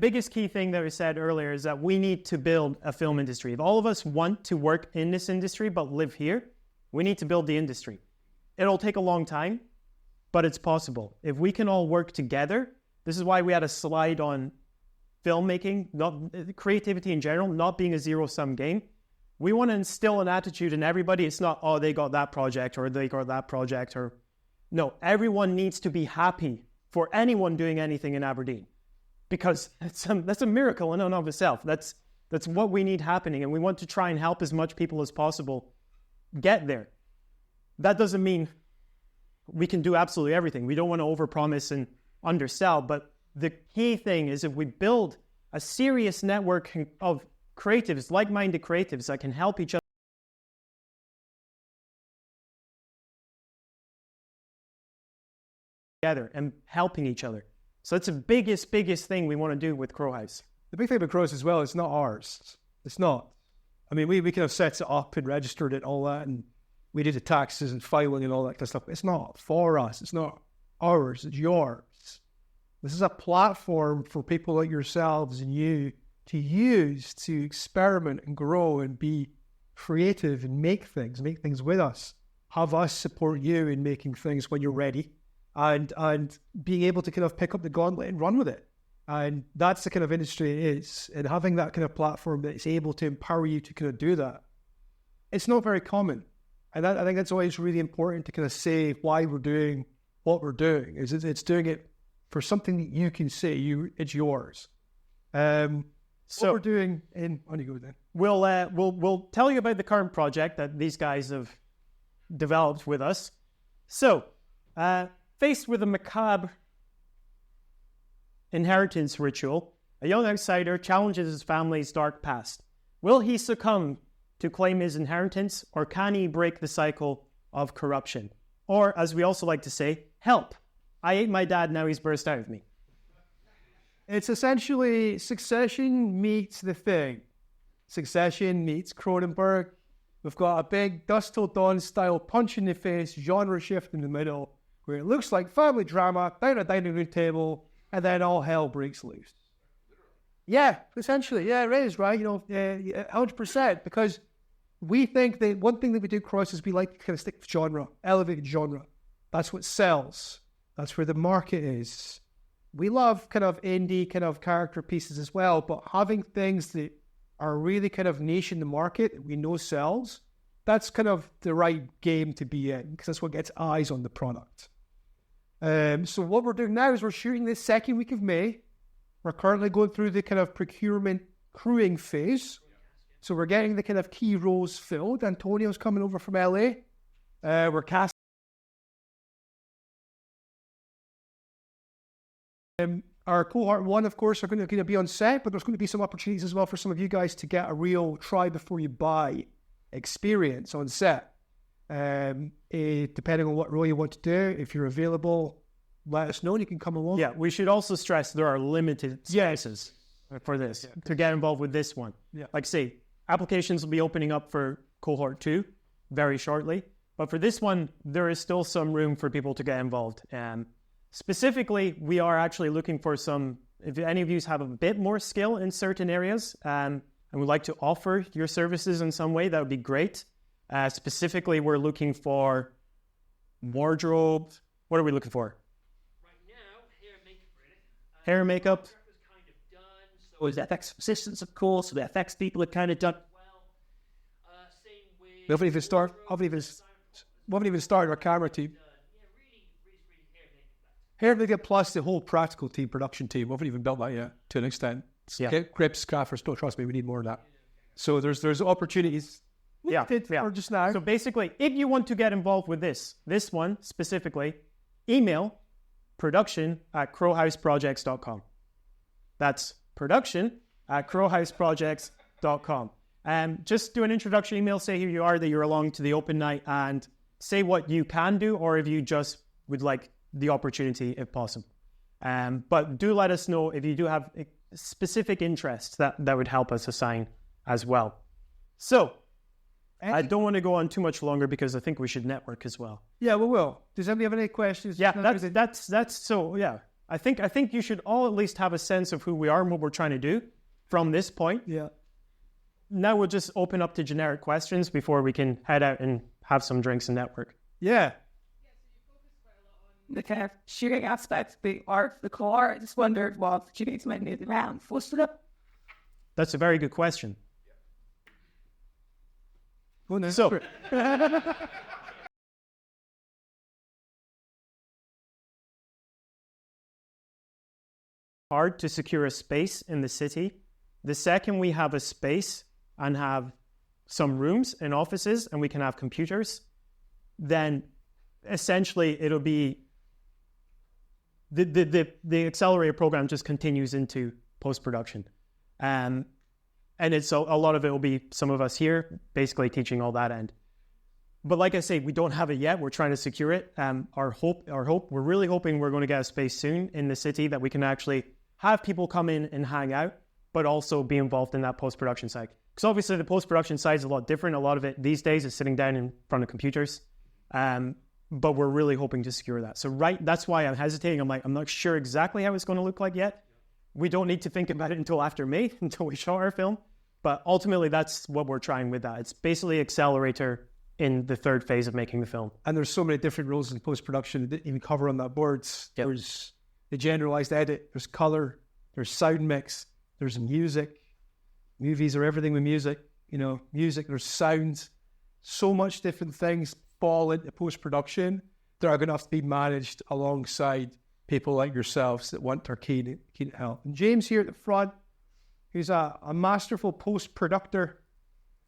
biggest key thing that we said earlier is that we need to build a film industry. If all of us want to work in this industry but live here, we need to build the industry. It'll take a long time, but it's possible. If we can all work together, this is why we had a slide on filmmaking, not creativity in general, not being a zero-sum game. We want to instill an attitude in everybody. It's not, oh, they got that project or they got that project. No, everyone needs to be happy for anyone doing anything in Aberdeen. Because that's a miracle in and of itself. That's what we need happening, and we want to try and help as much people as possible get there. That doesn't mean we can do absolutely everything. We don't want to overpromise and undersell, but the key thing is if we build a serious network of creatives, like-minded creatives that can help each other together and helping each other. So that's the biggest thing we want to do with Crow House. The big thing about Crows as well, it's not ours. It's not. I mean, we kind of set it up and registered it and all that, and we did the taxes and filing and all that kind of stuff. It's not for us. It's not ours. It's yours. This is a platform for people like yourselves and you to use to experiment and grow and be creative and make things with us. Have us support you in making things when you're ready. And being able to kind of pick up the gauntlet and run with it. And that's the kind of industry it is. And having that kind of platform that is able to empower you to kind of do that, it's not very common. And I think that's always really important to kind of say why we're doing what we're doing. It's doing it for something that you can say, it's yours. So what we're doing on you go then. We'll tell you about the current project that these guys have developed with us. So, faced with a macabre inheritance ritual, a young outsider challenges his family's dark past. Will he succumb to claim his inheritance, or can he break the cycle of corruption? Or, as we also like to say, help. I ate my dad, now he's burst out of me. It's essentially Succession meets The Thing. Succession meets Cronenberg. We've got a big Dusk Till Dawn style punch in the face, genre shift in the middle, where it looks like family drama, down a dining room table, and then all hell breaks loose. Yeah, essentially, yeah, it is, right? 100%, because we think that one thing that we do across is we like to kind of stick with genre, elevated genre. That's what sells. That's where the market is. We love kind of indie kind of character pieces as well, but having things that are really kind of niche in the market that we know sells, that's kind of the right game to be in, because that's what gets eyes on the product. So what we're doing now is we're shooting this second week of May. We're currently going through the kind of procurement crewing phase. So we're getting the kind of key roles filled. Antonio's coming over from LA. We're casting. Our cohort 1, of course, are going to be on set, but there's going to be some opportunities as well for some of you guys to get a real try before you buy experience on set. Depending on what role you want to do, if you're available, let us know and you can come along. Yeah, we should also stress there are limited spaces for this to get involved with this one. Yeah. Like say, applications will be opening up for cohort 2 very shortly, but for this one, there is still some room for people to get involved. Specifically, we are actually looking for some, if any of you have a bit more skill in certain areas and would like to offer your services in some way, that would be great. Specifically, we're looking for wardrobe. What are we looking for? Right now, hair and makeup. So is FX assistants, of course, so the FX people are kind of done. We haven't even started our camera team. Hair and makeup plus the whole practical team, production team. We haven't even built that yet to an extent. Okay, Crips, Crafters, don't trust me, we need more of that. So there's opportunities. For just now. So basically, if you want to get involved with this one specifically, email production@crowhouseprojects.com. That's production@crowhouseprojects.com. Just do an introduction email, say who you are, that you're along to the open night, and say what you can do, or if you just would like the opportunity if possible. But do let us know if you do have specific interests that would help us assign as well. So, I don't want to go on too much longer because I think we should network as well. Yeah, we will. Does anybody have any questions? Yeah, that's so, yeah. I think you should all at least have a sense of who we are and what we're trying to do from this point. Yeah. Now we'll just open up to generic questions before we can head out and have some drinks and network. Yeah. The kind of shooting aspects, the art, the core. I just wondered what opportunities might be around. What's it up? That's a very good question. So, hard to secure a space in the city. The second we have a space and have some rooms and offices and we can have computers, then essentially it'll be the accelerator program just continues into post-production. And it's a lot of it will be some of us here basically teaching all that end. But like I say, we don't have it yet. We're trying to secure it. Our hope, we're really hoping we're going to get a space soon in the city that we can actually have people come in and hang out, but also be involved in that post-production side. Because obviously the post-production side is a lot different. A lot of it these days is sitting down in front of computers. But we're really hoping to secure that. So that's why I'm hesitating. I'm not sure exactly how it's going to look like yet. We don't need to think about it until after May, until we show our film. But ultimately, that's what we're trying with that. It's basically accelerator in the third phase of making the film. And there's so many different roles in post-production that you can cover on that board. Yep. There's the generalized edit, there's color, there's sound mix, there's music. Movies are everything with music. Music, there's sound. So much different things fall into post-production that are going to have to be managed alongside people like yourselves that want our keen help. And James here at the front, who's a masterful post-productor,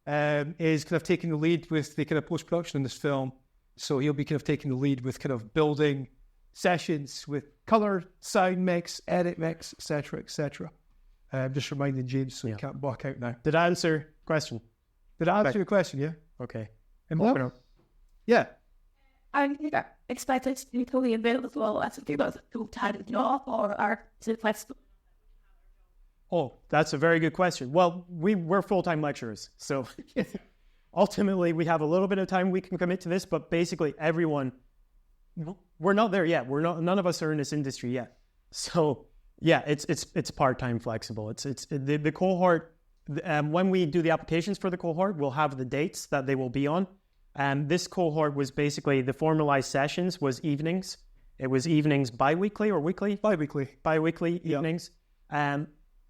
is kind of taking the lead with the kind of post-production in this film. So he'll be kind of taking the lead with kind of building sessions with color, sound mix, edit mix, etc., etc. Just reminding James so he can't walk out now. Did I answer your question? Did I answer your question? Yeah. Okay. Yeah. I expect it to be fully available as a full-time job, or are it flexible? Oh, that's a very good question. Well, we're full-time lecturers, so ultimately we have a little bit of time we can commit to this, but basically everyone, we're not there yet. None of us are in this industry yet. So yeah, it's part-time flexible. It's the cohort. When we do the applications for the cohort, we'll have the dates that they will be on. And this cohort was basically the formalized sessions was evenings. It was evenings bi-weekly or weekly? Bi-weekly evenings.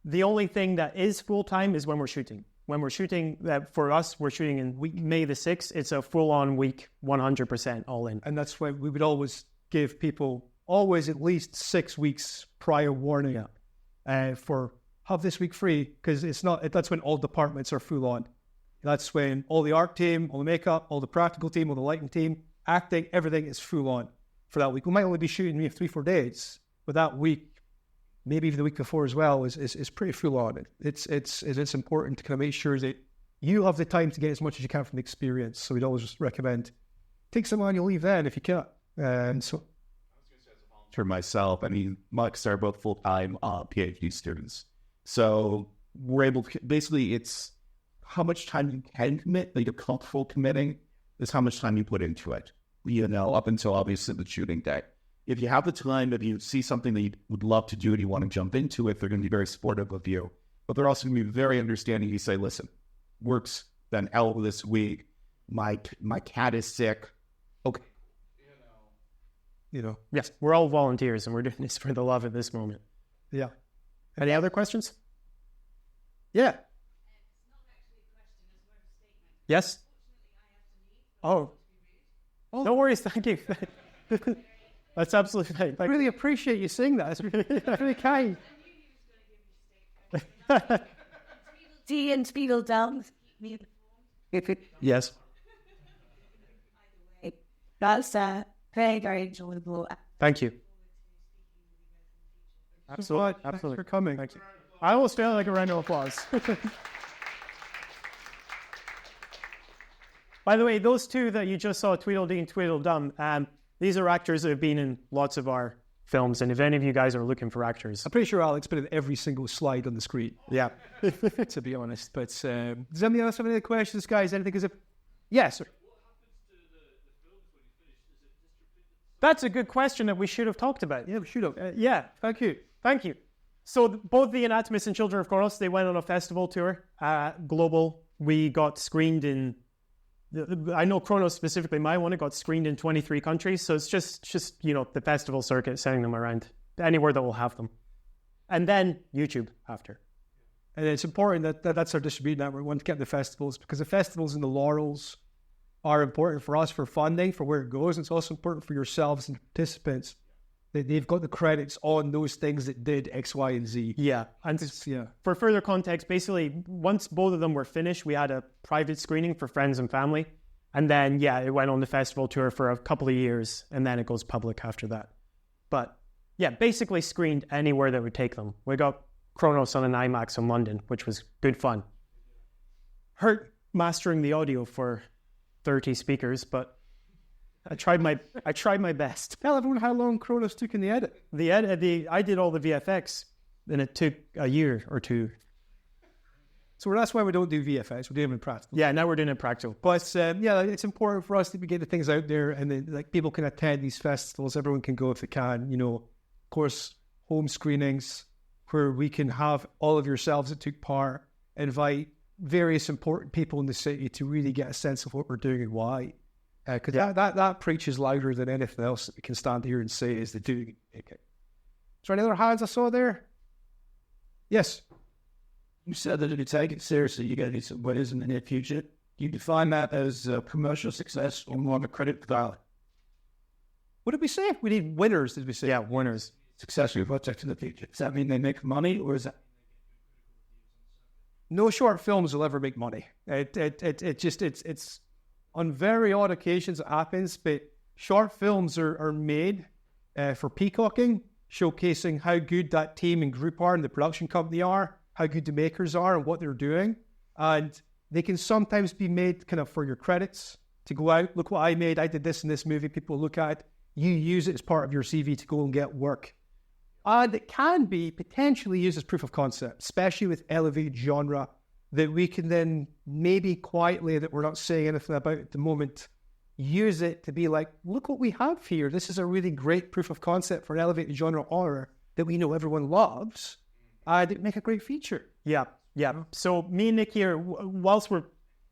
The only thing that is full-time is when we're shooting. When we're shooting, for us, we're shooting in May the 6th. It's a full-on week, 100% all in. And that's why we would always give people at least 6 weeks prior warning for have this week free, because that's when all departments are full on. That's when all the art team, all the makeup, all the practical team, all the lighting team, acting, everything is full on for that week. We might only be shooting 3-4 days, but that week, maybe even the week before as well, is pretty full on. It's important to kind of make sure that you have the time to get as much as you can from the experience. So we'd always just recommend take some annual leave then if you can. For myself, Mike's are both full-time PhD students. So we're able to, basically it's how much time you can commit, like you're comfortable committing, is how much time you put into it. Up until obviously the shooting day. if you have the time, if you see something that you would love to do and you want to jump into it, they're going to be very supportive of you. But they're also going to be very understanding. You say, listen, work's been hell this week. My cat is sick. Okay. Yes, we're all volunteers and we're doing this for the love at this moment. Yeah. Any other questions? Yeah. Yes? Oh. No worries, thank you. That's absolutely fine. I really appreciate you saying that. It's really kind. D and Spiegel down. Yes. That's very, very enjoyable. Thank you. Absolutely. Absolutely. Thanks for coming. Thank you. I almost feel like a round of applause. By the way, those two that you just saw, Tweedledee and Tweedledum, these are actors that have been in lots of our films, and if any of you guys are looking for actors... I'm pretty sure Alex been in every single slide on the screen. Yeah. To be honest. But does anybody else have any questions, guys? Anything? Yes, sir. That's a good question that we should have talked about. Yeah, we should have. Yeah, thank you. Thank you. So both The Anatomist and Children of Kronos, they went on a festival tour, global. We got screened in... I know Kronos specifically, my one, it got screened in 23 countries. So it's just the festival circuit, sending them around anywhere that will have them. And then YouTube after. And it's important that's our distribution network. We want to get the festivals, because the festivals and the laurels are important for us for funding, for where it goes. It's also important for yourselves and participants that they've got the credits on those things that did X, Y, and Z. Yeah. And for further context, basically, once both of them were finished, we had a private screening for friends and family. And then, it went on the festival tour for a couple of years, and then it goes public after that. But, basically screened anywhere that would take them. We got Kronos on an IMAX in London, which was good fun. Hurt mastering the audio for 30 speakers, but I tried my best. Tell everyone how long Kronos took in the edit. I did all the VFX, and it took a year or two. So that's why we don't do VFX. We're doing it in practical. Yeah, now we're doing it practical. But it's important for us to get the things out there, and then, people can attend these festivals. Everyone can go if they can. Of course, home screenings where we can have all of yourselves that took part, invite various important people in the city to really get a sense of what we're doing and why. Because that preaches louder than anything else that we can stand here and say is the doing. Okay. Is there any other hands I saw there? Yes. You said that if you take it seriously, you're going to do some winners in the near future. Do you define that as commercial success or more of a credit value? What did we say? We need winners, did we say? Yeah, winners. Successful projects in the future. Does that mean they make money, or is that... No short films will ever make money. It's on very odd occasions it happens, but short films are made for peacocking, showcasing how good that team and group are and the production company are, how good the makers are and what they're doing. And they can sometimes be made kind of for your credits to go out. Look what I made. I did this in this movie. People look at it. You use it as part of your CV to go and get work. And it can be potentially used as proof of concept, especially with elevated genre that we can then maybe quietly, that we're not saying anything about at the moment, use it to be like, look what we have here. This is a really great proof of concept for an elevated genre horror that we know everyone loves. It'd make a great feature. Yeah. So me and Nick here, whilst we're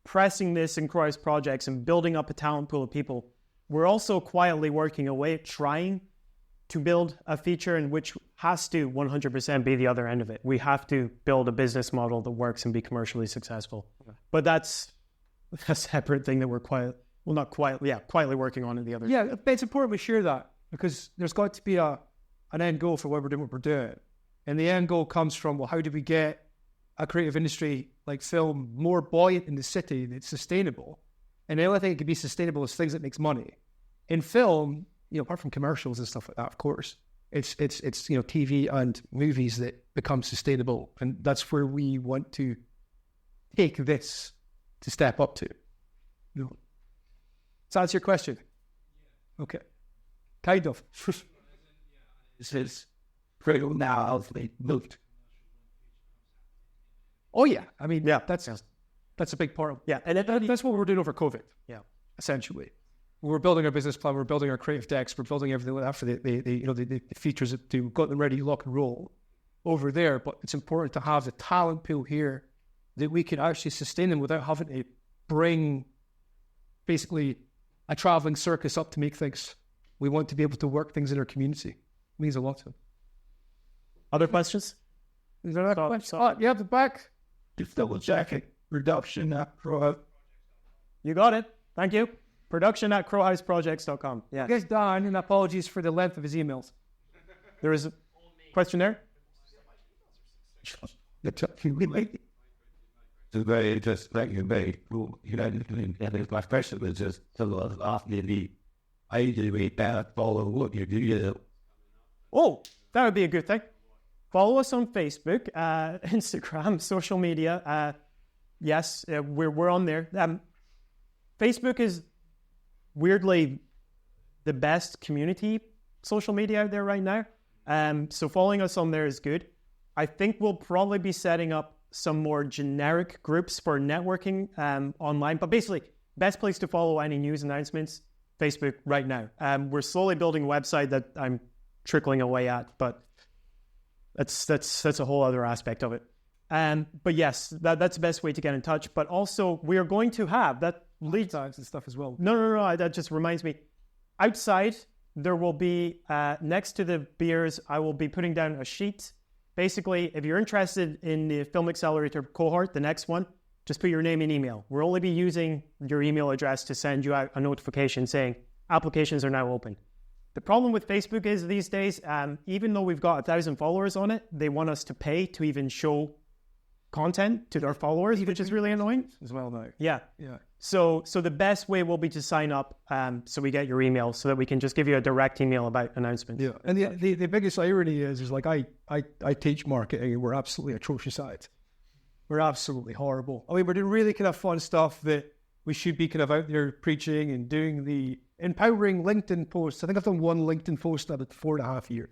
pressing this in Croy's projects and building up a talent pool of people, we're also quietly working away at trying to build a feature in which has to 100% be the other end of it. We have to build a business model that works and be commercially successful. Okay. But that's a separate thing that we're quietly working on in the other. Yeah, but it's important we share that, because there's got to be an end goal for what we're doing. And the end goal comes from, well, how do we get a creative industry like film more buoyant in the city that's sustainable? And the only thing that can be sustainable is things that makes money. In film, apart from commercials and stuff like that, of course, it's TV and movies that become sustainable, and that's where we want to take this to step up to. Does that answer your question? Okay, kind of. This is critical now. They moved. Oh yeah, I mean, that's a big part of and that's what we're doing over COVID. Yeah, essentially. we're building our business plan, we're building our creative decks, we're building everything after the features to got them ready, lock and roll over there. But it's important to have the talent pool here that we can actually sustain them without having to bring basically a traveling circus up to make things. We want to be able to work things in our community. It means a lot to them. Other questions? Is there another question? Oh, yeah, the back. Just double checking. Production at Crowhouse. You got it. Thank you. Production at crowhouseprojects.com. Yeah. I guess Dan, and apologies for the length of his emails. There is a question there. It's very interesting. Thank you, very cool. And my question was just asking the I usually follow what you do. Oh, that would be a good thing. Follow us on Facebook, Instagram, social media. Yes, we're on there. Facebook is weirdly the best community social media out there right now. So following us on there is good. I think we'll probably be setting up some more generic groups for networking online. But basically, best place to follow any news announcements, Facebook right now. We're slowly building a website that I'm trickling away at, but that's a whole other aspect of it. But yes, that's the best way to get in touch. But also, we are going to have that lead times and stuff as well. No. That just reminds me. Outside, there will be next to the beers. I will be putting down a sheet. Basically, if you're interested in the Film Accelerator cohort, the next one, just put your name and email. We'll only be using your email address to send you out a notification saying applications are now open. The problem with Facebook is these days, even though we've got 1,000 followers on it, they want us to pay to even show content to their followers, which is really annoying. As well now. Yeah. So the best way will be to sign up so we get your email so that we can just give you a direct email about announcements. Yeah. And the biggest irony is like I teach marketing and we're absolutely atrocious at it. We're absolutely horrible. I mean, we're doing really kind of fun stuff that we should be kind of out there preaching and doing the empowering LinkedIn posts. I think I've done one LinkedIn post in about 4.5 years.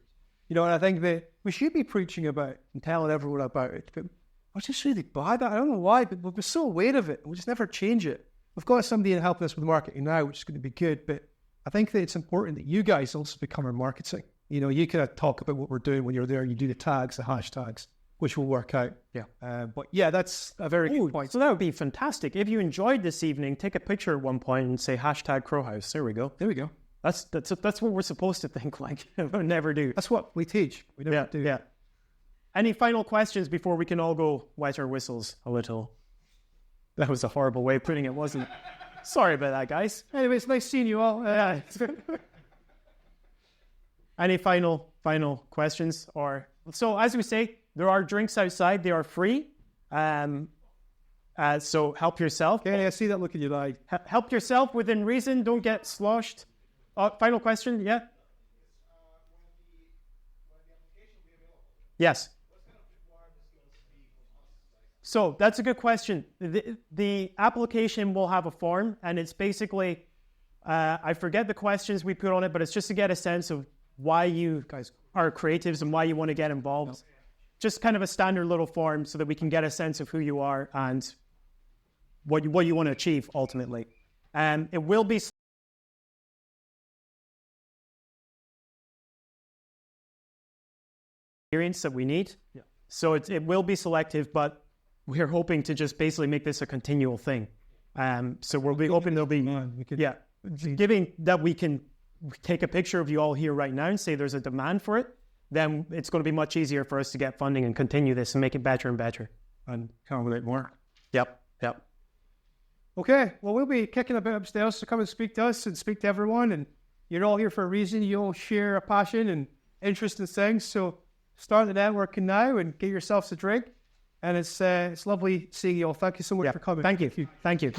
And I think that we should be preaching about and telling everyone about it. But we're just really bad at it. I don't know why, but we're so aware of it. We just never change it. We've got somebody helping us with marketing now, which is going to be good. But I think that it's important that you guys also become our marketing. You kind of talk about what we're doing when you're there. You do the tags, the hashtags, which will work out. Yeah. But yeah, that's a very good point. So that would be fantastic. If you enjoyed this evening, take a picture at one point and say hashtag Crowhouse. There we go. There we go. That's what we're supposed to think like. We never do. That's what we teach. We never do. Yeah. Any final questions before we can all go wet our whistles a little? That was a horrible way of putting it, wasn't it? Sorry about that, guys. Anyway, it's nice seeing you all. Any final questions? So as we say, there are drinks outside. They are free. So help yourself. Okay, I see that look in your eye. Help yourself within reason. Don't get sloshed. Final question, yeah? Yes. So that's a good question. The application will have a form, and it's basically, I forget the questions we put on it, but it's just to get a sense of why you guys are creatives and why you want to get involved. No. Just kind of a standard little form so that we can get a sense of who you are and what you want to achieve ultimately. It will be experience that we need. Yeah. So it will be selective, but we're hoping to just basically make this a continual thing. So we'll be hoping there'll be, giving that we can take a picture of you all here right now and say there's a demand for it, then it's going to be much easier for us to get funding and continue this and make it better and better. And accommodate more. Yep. Okay, well, we'll be kicking about upstairs, so come and speak to us and speak to everyone. And you're all here for a reason. You all share a passion and interest in things. So start the networking now and get yourselves a drink. And it's lovely seeing you all. Thank you so much for coming. Thank you. Thank you.